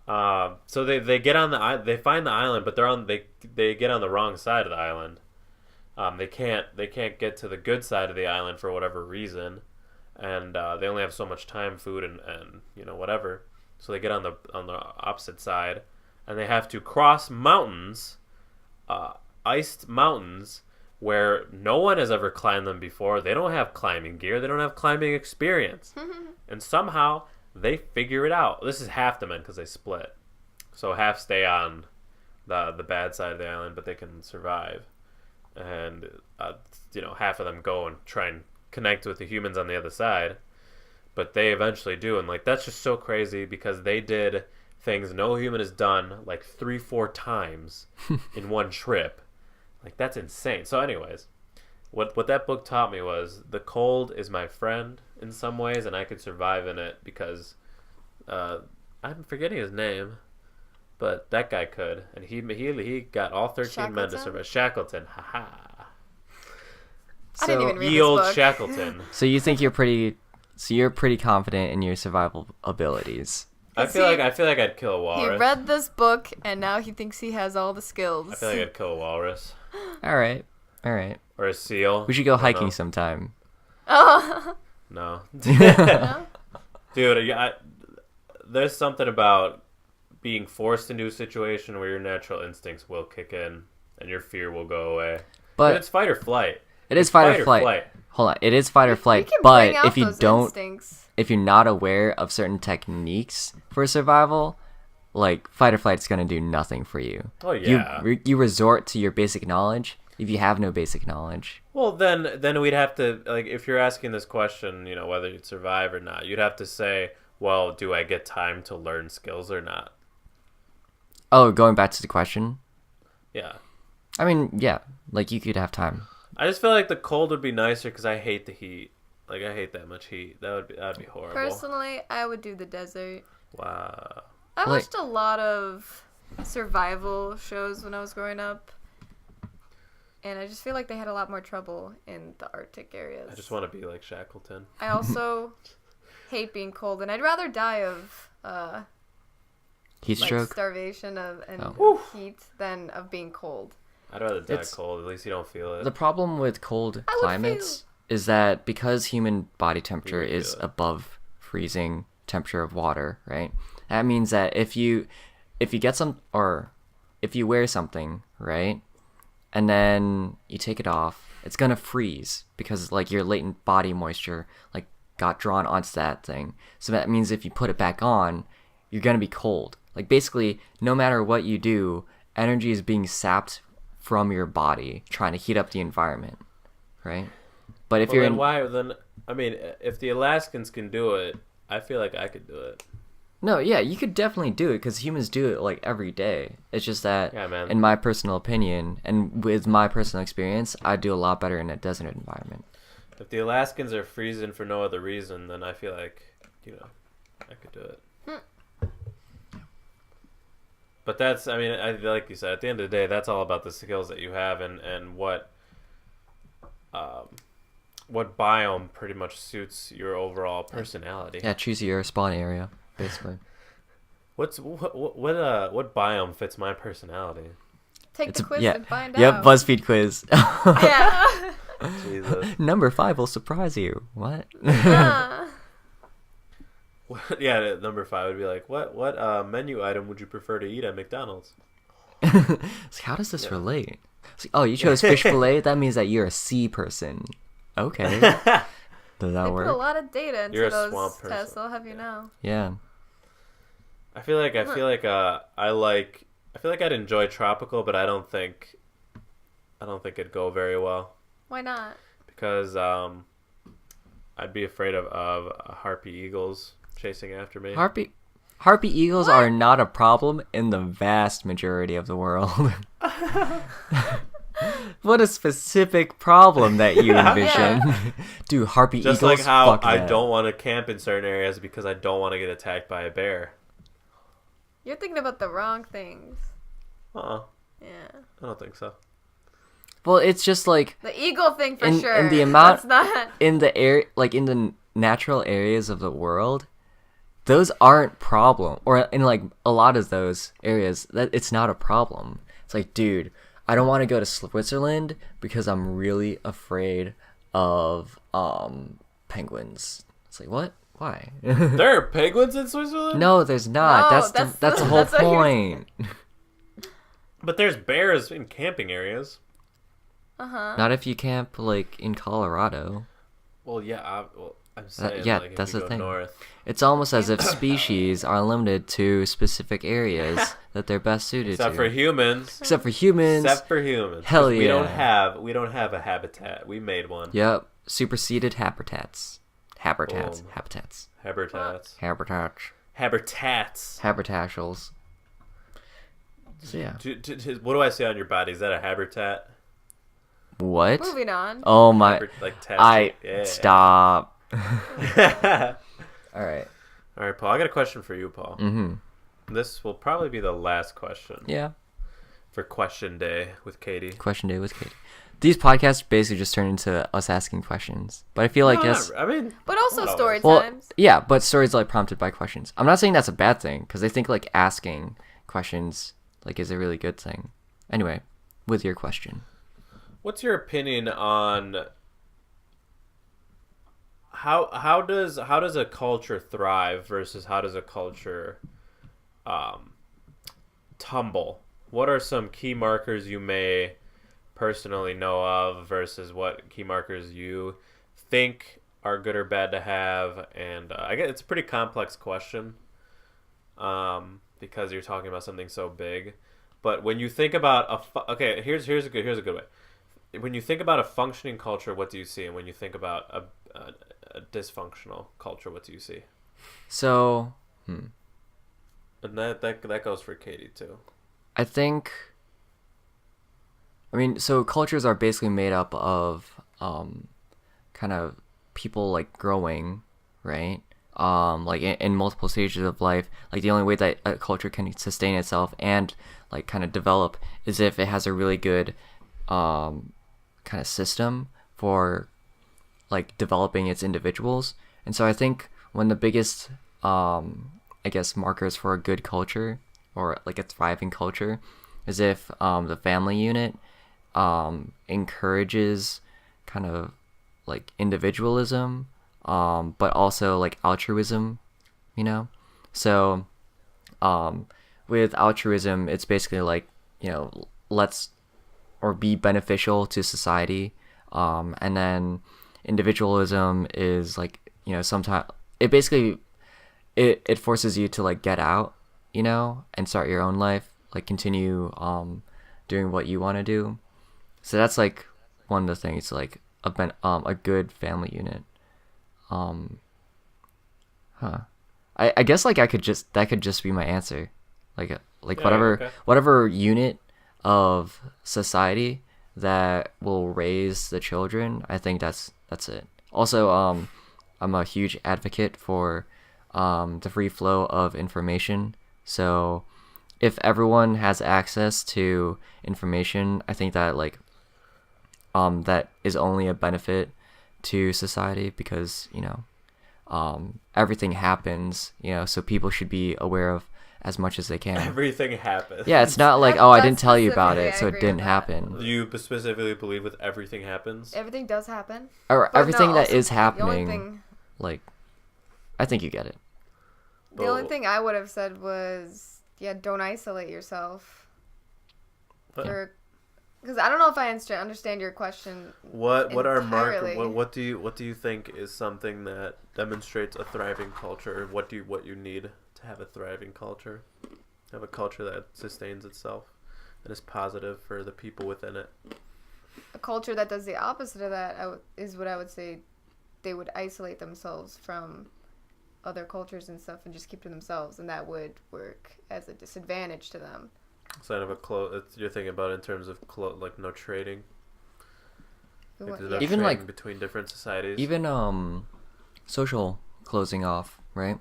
So they get on they find the island, but they get on the wrong side of the island. They can't get to the good side of the island for whatever reason. And they only have so much time, food, and whatever. So they get on the opposite side, and they have to cross mountains, iced mountains, where no one has ever climbed them before. They don't have climbing gear. They don't have climbing experience. And somehow they figure it out. This is half the men because they split. So half stay on the bad side of the island, but they can survive. And half of them go and try and connect with the humans on the other side, but they eventually do, and like that's just so crazy because they did things no human has done like 3-4 times in one trip. Like that's insane. So anyways, what that book taught me was the cold is my friend in some ways, and I could survive in it because I'm forgetting his name, but that guy could, and he got all 13 men to survive. Shackleton, haha. I didn't even read Ye this old book. Shackleton. So you think you're pretty confident in your survival abilities? I feel like I'd kill a walrus. He read this book and now he thinks he has all the skills. I feel like I'd kill a walrus. All right. Or a seal. We should go hiking sometime. Oh. No. No? Dude, there's something about being forced into a situation where your natural instincts will kick in and your fear will go away. But it's fight or flight. It is fight or flight. Hold on, it is fight or flight. But if you don't, instincts. if you're not aware of certain techniques for survival, like fight or flight is gonna do nothing for you. Oh yeah. You resort to your basic knowledge if you have no basic knowledge. Well, then we'd have to, like, if you're asking this question, whether you'd survive or not, you'd have to say, well, do I get time to learn skills or not? Oh, going back to the question. Yeah. I mean, yeah, like you could have time. I just feel like the cold would be nicer because I hate the heat. Like I hate that much heat. That'd be horrible. Personally, I would do the desert. Wow. I watched a lot of survival shows when I was growing up, and I just feel like they had a lot more trouble in the Arctic areas. I just want to be like Shackleton. I also hate being cold, and I'd rather die of Heat stroke? starvation and heat than of being cold. I'd rather die cold. At least you don't feel it. The problem with cold climates is that because human body temperature is above freezing temperature of water, right? That means that if you get some, or if you wear something, right, and then you take it off, it's gonna freeze because like your latent body moisture like got drawn onto that thing. So that means if you put it back on, you're gonna be cold. Like basically, no matter what you do, energy is being sapped from your body trying to heat up the environment, right? But if Well, you're then in why then? I mean, if the Alaskans can do it, I feel like I could do it. No, yeah, you could definitely do it because humans do it like every day. It's just that, Yeah, man. in my personal opinion and with my personal experience, I do a lot better in a desert environment. If the Alaskans are freezing for no other reason, then I feel like, I could do it. But that's, I mean, like you said, at the end of the day, that's all about the skills that you have and what biome pretty much suits your overall personality. Yeah, choose your spawn area, basically. What biome fits my personality? Take the quiz yeah. and find Yep, out. BuzzFeed quiz. Yeah. Jesus. Number 5 will surprise you. What? Yeah, number 5 would be like, what menu item would you prefer to eat at McDonald's? It's like, how does this relate? It's like, oh, you chose fish fillet? That means that you're a sea person. Okay. Does that They work? put a lot of data into You're a those swamp person. tests. They'll have you know. Yeah. I feel like I'd enjoy tropical, but I don't think it'd go very well Why not? because I'd be afraid of harpy eagles chasing after me. Harpy eagles are not a problem in the vast majority of the world. What a specific problem that you envision. Dude, harpy Just eagles, like how fuck I that. don't want to camp in certain areas because I don't want to get attacked by a bear. You're thinking about the wrong things. Uh-uh. Yeah. I don't think so. Well, it's just like The eagle thing for In- sure. in the amount- That's not. in the air, like in the natural areas of the world, those aren't problem, or in like a lot of those areas that it's not a problem. It's like, dude, I don't want to go to Switzerland because I'm really afraid of penguins. It's like, what? Why? There are penguins in Switzerland? No, there's not. No, that's the whole that's what you're point. But there's bears in camping areas. Not if you camp like in Colorado. Well, yeah, I'm saying yeah, like, if that's you the go thing. north. It's almost as if species are limited to specific areas that they're best suited Except to. for humans. Except for humans. Except for humans. Hell 'Cause we don't yeah. have a habitat. We made one. Yep. Superseded habitats. Boom. Habitats. Habitats. Habitats. Habitatials. So yeah. What do I say on your body? Is that a habitat? What? Moving on. Oh my. Like I yeah. stop. All All right. right, Paul. I got a question for you, Paul. Mhm. This will probably be the last question Yeah. for Question Day with Katy. Question day with Katy. These podcasts basically just turn into us asking questions, but I feel like No, yes. not- I mean, But also Not story always. Well, times. yeah, but stories like prompted by questions. I'm not saying that's a bad thing because I think like asking questions like is a really good thing. Anyway, with your question. what's your opinion on how does a culture thrive versus how does a culture tumble? What are some key markers you may personally know of versus what key markers you think are good or bad to have? And I guess it's a pretty complex question because you're talking about something so big. But when you think about here's a good way. When you think about a functioning culture, what do you see? And when you think about a dysfunctional culture, what do you see? So, And that goes for Katy too. I think. I mean, so cultures are basically made up of kind of people like growing, right? Like in multiple stages of life. Like the only way that a culture can sustain itself and like kind of develop is if it has a really good kind of system for like developing its individuals. And so I think one of the biggest I guess markers for a good culture or like a thriving culture is if the family unit encourages kind of like individualism but also like altruism, you know? So with altruism, it's basically like let's or be beneficial to society. And then individualism is like, sometimes it basically it forces you to like get out, and start your own life, like continue doing what you want to do. So that's like one of the things, like a good family unit. I guess like that could just be my answer. Like whatever unit of society that will raise the children, I think that's it. Also, I'm a huge advocate for the free flow of information. So if everyone has access to information, I think that like that is only a benefit to society, because everything happens, so people should be aware of as much as they can. Everything happens. Yeah, it's not like, I didn't tell you about it, so it didn't happen. You specifically believe with everything happens? Everything does happen. Or everything that also, is happening, the only thing, like, I think you get it. the only thing I would have said was, don't isolate yourself. Because I don't know if I understand your question. What are entirely. what do you think is something that demonstrates a thriving culture? What you need to have a thriving culture? Have a culture that sustains itself and is positive for the people within it. A culture that does the opposite of that is what I would say. They would isolate themselves from other cultures and stuff and just keep to themselves, and that would work as a disadvantage to them. Sign of you're thinking about in terms of like no trading. Like there's no Even trading like between different societies. Even social closing off, right?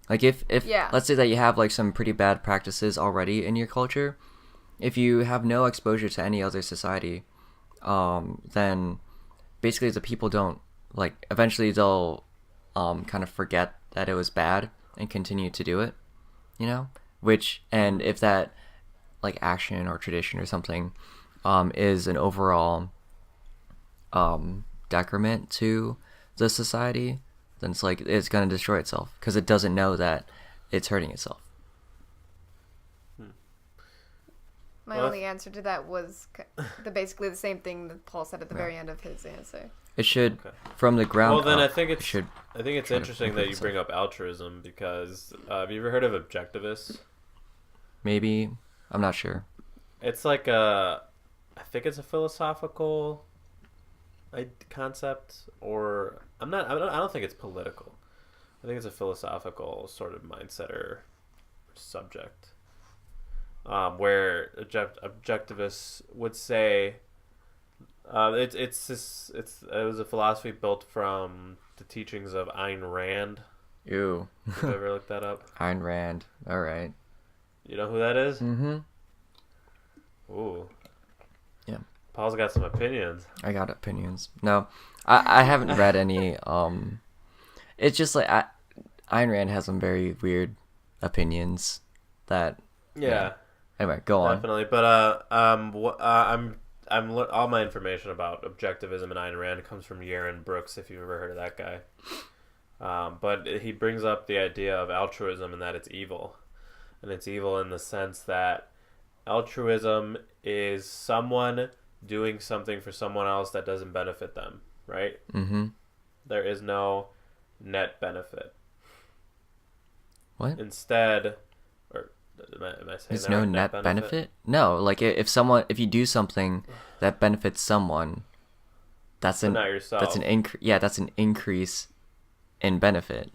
Like if let's say that you have like some pretty bad practices already in your culture, if you have no exposure to any other society, then basically the people don't, like, eventually they'll kind of forget that it was bad and continue to do it, and if that like action or tradition or something is an overall decrement to the society, then it's like it's going to destroy itself because it doesn't know that it's hurting itself. My only answer to that was basically the same thing that Paul said at the very end of his answer. It should, from the ground Well, then up, I think it's interesting that you itself. bring up altruism, because have you ever heard of objectivists? Maybe, I'm not sure. It's like I think it's a philosophical concept, or I don't think it's political. I think it's a philosophical sort of mindset or subject, where objectivists would say it was a philosophy built from the teachings of Ayn Rand. Ew. Have you ever looked that up? Ayn Rand. All right. You know who that is? Mm-hmm. Ooh. Yeah. Paul's got some opinions. I got opinions. No, I haven't read any. It's just like Ayn Rand has some very weird opinions that. Yeah. Anyway, go on. Definitely, but all my information about objectivism and Ayn Rand comes from Yaron Brooks, if you've ever heard of that guy. But he brings up the idea of altruism and that it's evil. And it's evil in the sense that altruism is someone doing something for someone else that doesn't benefit them, right? Mm-hmm. There is no net benefit. What? Instead, or am I saying There's that no right? net benefit? No, like if you do something that benefits someone, that's not yourself. That's an increase in benefit.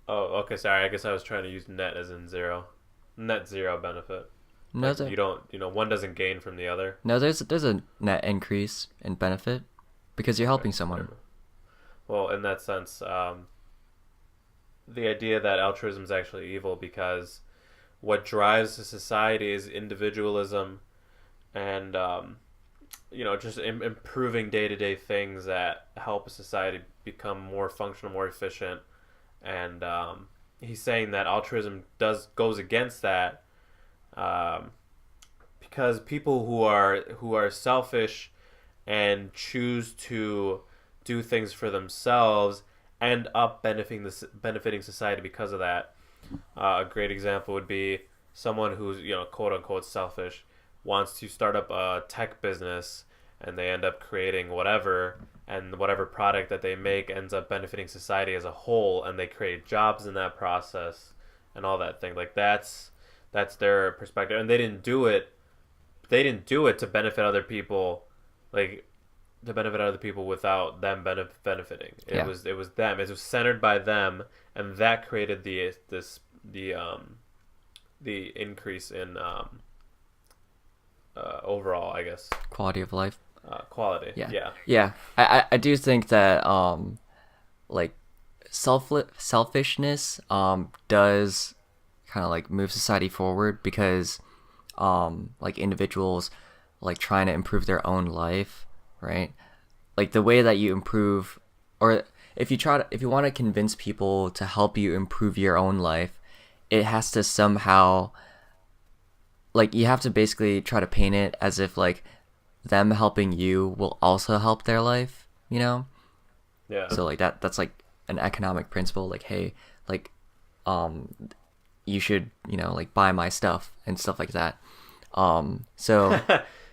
Oh, okay. Sorry. I guess I was trying to use net as in zero. Net zero benefit. No, like you don't. One doesn't gain from the other. No, there's a net increase in benefit because you're helping someone. Well, in that sense, the idea that altruism is actually evil, because what drives a society is individualism and just improving day-to-day things that help a society become more functional, more efficient. And he's saying that altruism goes against that, because people who are selfish and choose to do things for themselves end up benefiting society because of that. A great example would be someone who's quote unquote selfish, wants to start up a tech business, and they end up creating whatever, and whatever product that they make ends up benefiting society as a whole, and they create jobs in that process and all that thing. Like that's their perspective, and they didn't do it to benefit other people, like to benefit other people without them benefiting. It was them. It was centered by them, and that created the increase in overall, I guess, Quality of life. quality. Yeah. I do think that like selfishness does kind of like move society forward, because like individuals like trying to improve their own life, right? Like the way that you improve, or if you want to convince people to help you improve your own life, it has to somehow, like, you have to basically try to paint it as if like them helping you will also help their life, you know? Yeah. So like that's like an economic principle, like, hey, like you should, you know, like buy my stuff and stuff like that. So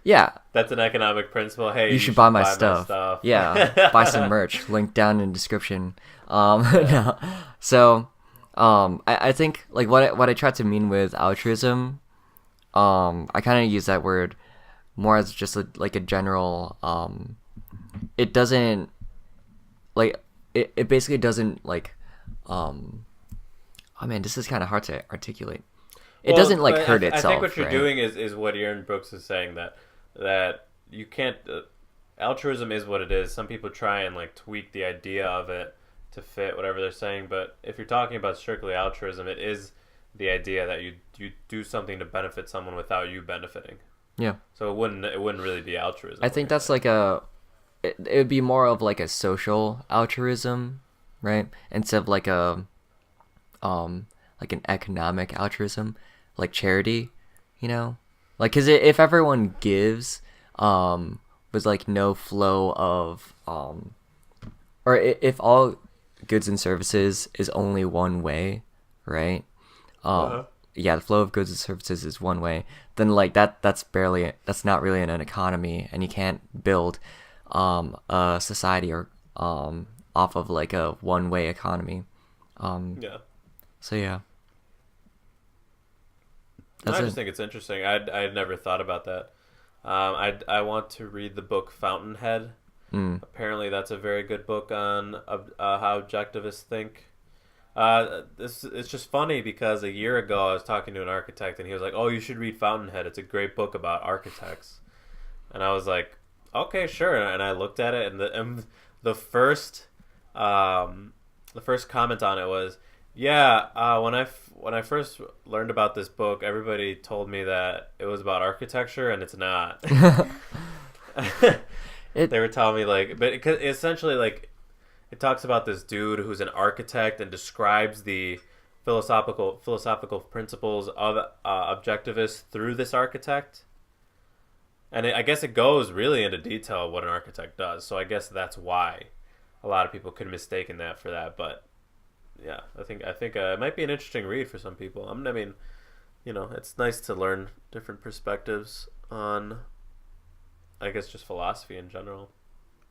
yeah, that's an economic principle. Hey, you should buy my stuff. Yeah, buy some merch. Link down in the description. No. So I think like what I tried to mean with altruism, I kind of use that word more as just like a general. It doesn't like it basically doesn't like oh man, this is kind of hard to articulate. It doesn't like hurt itself. I think what you're right? doing is what Aaron Brooks is saying, that you can't. Altruism is what it is. Some people try and like tweak the idea of it to fit whatever they're saying, but if you're talking about strictly altruism, it is the idea that you do something to benefit someone without you benefiting. Yeah. So it wouldn't really be altruism. I think that's like it would be more of like a social altruism, right? Instead of like like an economic altruism, like charity, you know? Like, cause if everyone gives, with like no flow of, or if all goods and services is only one way, right? Yeah, the flow of goods and services is one way, then like that's not really an economy, and you can't build a society or off of like a one-way economy. Yeah. So yeah. I just think it's interesting. I'd never thought about that. I want to read the book Fountainhead. Apparently that's a very good book on how objectivists think. It's just funny because a year ago I was talking to an architect and he was like, "Oh, you should read Fountainhead. It's a great book about architects." And I was like, "Okay, sure." And I looked at it, and the first comment on it was, "Yeah, when I first learned about this book, everybody told me that it was about architecture, and it's not." They were telling me like, but essentially like, it talks about this dude who's an architect and describes the philosophical principles of objectivists through this architect. And I guess it goes really into detail of what an architect does. So I guess that's why a lot of people could mistake that for that. But yeah, I think it might be an interesting read for some people. I mean, you know, it's nice to learn different perspectives on, I guess, just philosophy in general.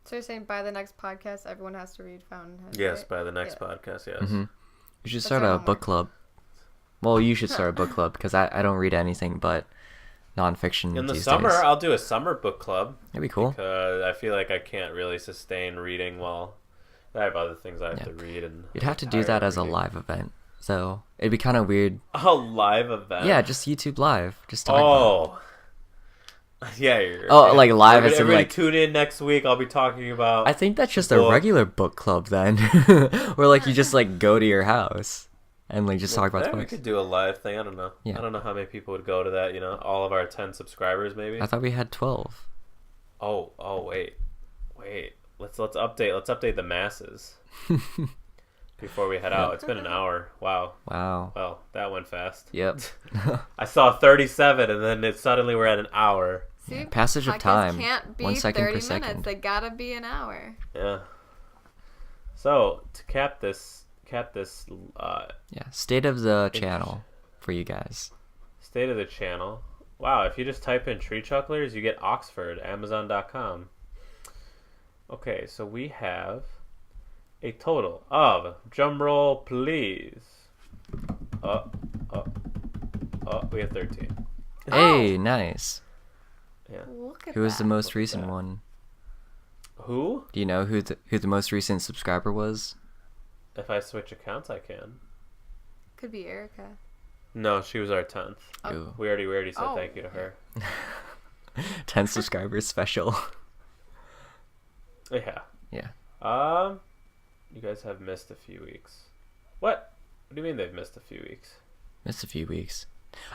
So you're saying by the next podcast, everyone has to read Fountainhead? Yes, right? by the next podcast, yes. Mm-hmm. You should That's start our a book club. Well, you should start a book club, because I don't read anything but nonfiction in the these summer days. I'll do a summer book club. That'd be cool, because I feel like I can't really sustain reading while I have other things I have to read, and you'd have to do that as a live event, so it'd be kind of weird. A live event? Yeah, just YouTube live, just talk about yeah, like live as in everybody like tune in next week. I'll be talking about, I think that's just a regular book club then. Where like you just like go to your house and like just talk about we books. could do a live thing. I don't know. Yeah. I don't know how many people would go to that, you know, all of our 10 subscribers maybe. I thought we had 12. Oh wait. Let's update the masses before we head out. It's been an hour. Wow. Well, that went fast. Yep. I saw 37 and then suddenly we're at an hour. See, passage of podcasts time. Can't be 1 second 30 per second. minutes. They gotta be an hour. Yeah. So to cap this State of the channel for you guys. State of the channel. Wow, if you just type in tree chucklers, you get Oxford, Amazon.com. Okay, so we have a total of, drumroll please. We have 13. Hey, nice. Yeah. Look at Who was the that. most Look at recent that. one? Who? Do you know who the most recent subscriber was? If I switch accounts, I can. Could be Erica. No, she was our 10th. Ooh. We already said Oh. thank you to her. 10 subscribers special. Yeah. Yeah. You guys have missed a few weeks. What? What do you mean they've missed a few weeks? Missed a few weeks.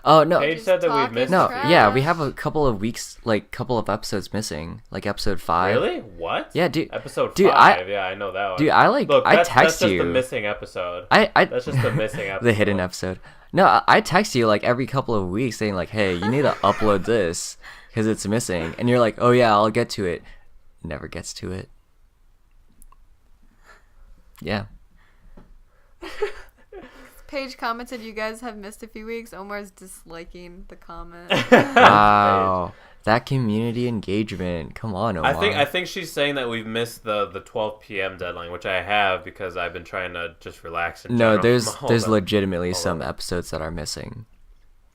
Oh no. Paige Just said that we've talking missed. No, trash. yeah, we have a couple of weeks, like couple of episodes missing, like episode 5. Really? What? Yeah, dude. Episode dude, 5. Yeah, I know that one. Dude, I like Look, I that's text just you. the missing episode. I That's just the missing episode. the hidden episode. No, I text you like every couple of weeks saying like, "Hey, you need to upload this because it's missing," and you're like, "Oh yeah, I'll get to it." Never gets to it. Yeah. Paige commented, "You guys have missed a few weeks." Omar's disliking the comment. Wow. That community engagement. Come on, Omar. I think she's saying that we've missed the 12 p.m. deadline, which I have because I've been trying to just relax. In No, general. there's Hold on. legitimately Hold some on. episodes that are missing.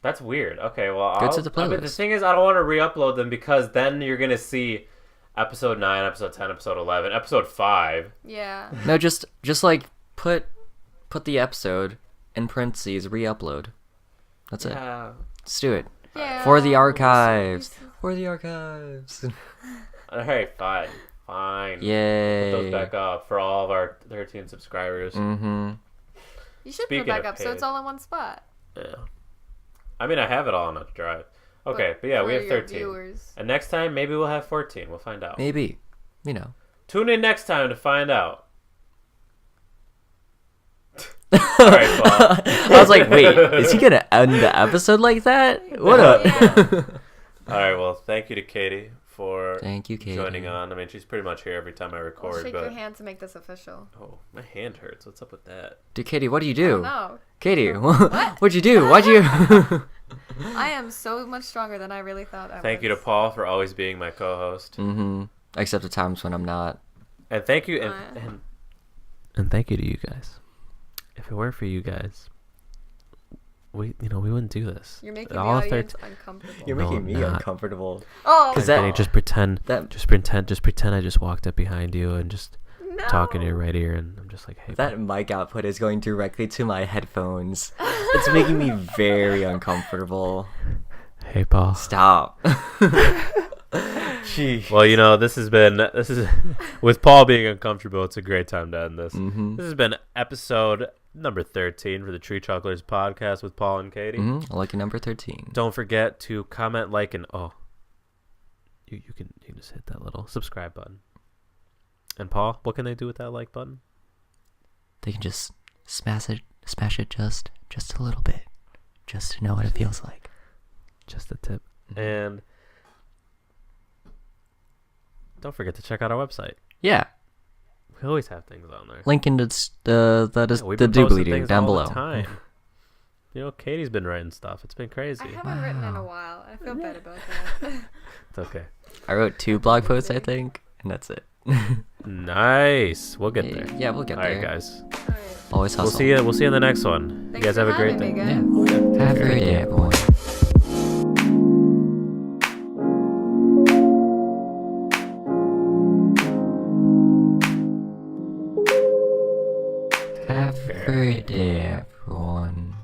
That's weird. Okay, well, Go to the I mean, the playlist. thing is, I don't want to re-upload them because then you're gonna see episode 9, episode 10, episode 11, episode 5. Yeah. No, just like put the episode in parentheses, re-upload. That's it. Yeah. Let's do it. Yeah. For the archives. For the archives. All right, fine. Yay. Put those back up for all of our 13 subscribers. Mm-hmm. You should Speaking put it back of up so it's Paige. all in one spot. Yeah. I mean, I have it all on a drive. Okay, but yeah, we for have your 13. viewers. And next time, maybe we'll have 14. We'll find out. Maybe. You know. Tune in next time to find out. All right, Paul. I was like, wait, is he gonna end the episode like that? What Yeah. All right, well, thank you to Katy for Thank you, Katy. joining on. I mean, she's pretty much here every time I Well, record, shake but your hand to make this official. oh, my hand hurts. What's up with that? Dude, Katy, what do you I do? don't know. Katy, what'd you do? Why'd you? I am so much stronger than I really thought I was. Thank you to Paul for always being my co-host, Mm-hmm. Except the times when I'm not. and thank you Uh. and thank you to you guys. If it weren't for you guys, we wouldn't do this. You're making the All of audience uncomfortable. You're making me uncomfortable. Oh, Cause that- Benny, just pretend That just pretend I just walked up behind you and just no. talking to your right ear, and I'm just like, hey, that mic output is going directly to my headphones. It's making me very uncomfortable. hey, Paul. Stop. Gee. Well, this is with Paul being uncomfortable. It's a great time to end this. Mm-hmm. This has been episode number 13 for the Tree Chucklers podcast with Paul and Katy. Mm-hmm. Lucky number 13. Don't forget to comment, like, and you can just hit that little subscribe button. And Paul, what can they do with that like button? They can just smash it just a little bit, just to know what it feels like. Just a tip. Mm-hmm. And don't forget to check out our website. Yeah, We always have things on there. link in the We've the been posting doobly-doo things down all below. the time. Katy's been writing stuff. It's been crazy. I haven't written in a Wow. while. I feel bad about that. It's okay. I wrote 2 blog posts, I think, and that's it. Nice. We'll get there. Yeah, we'll get All there. right, guys. Alright. Always hustle. We'll see you in the next one. Thanks you guys for have a great having day. me, guys. Yeah. Have a great day, everyone. Have a great day, everyone.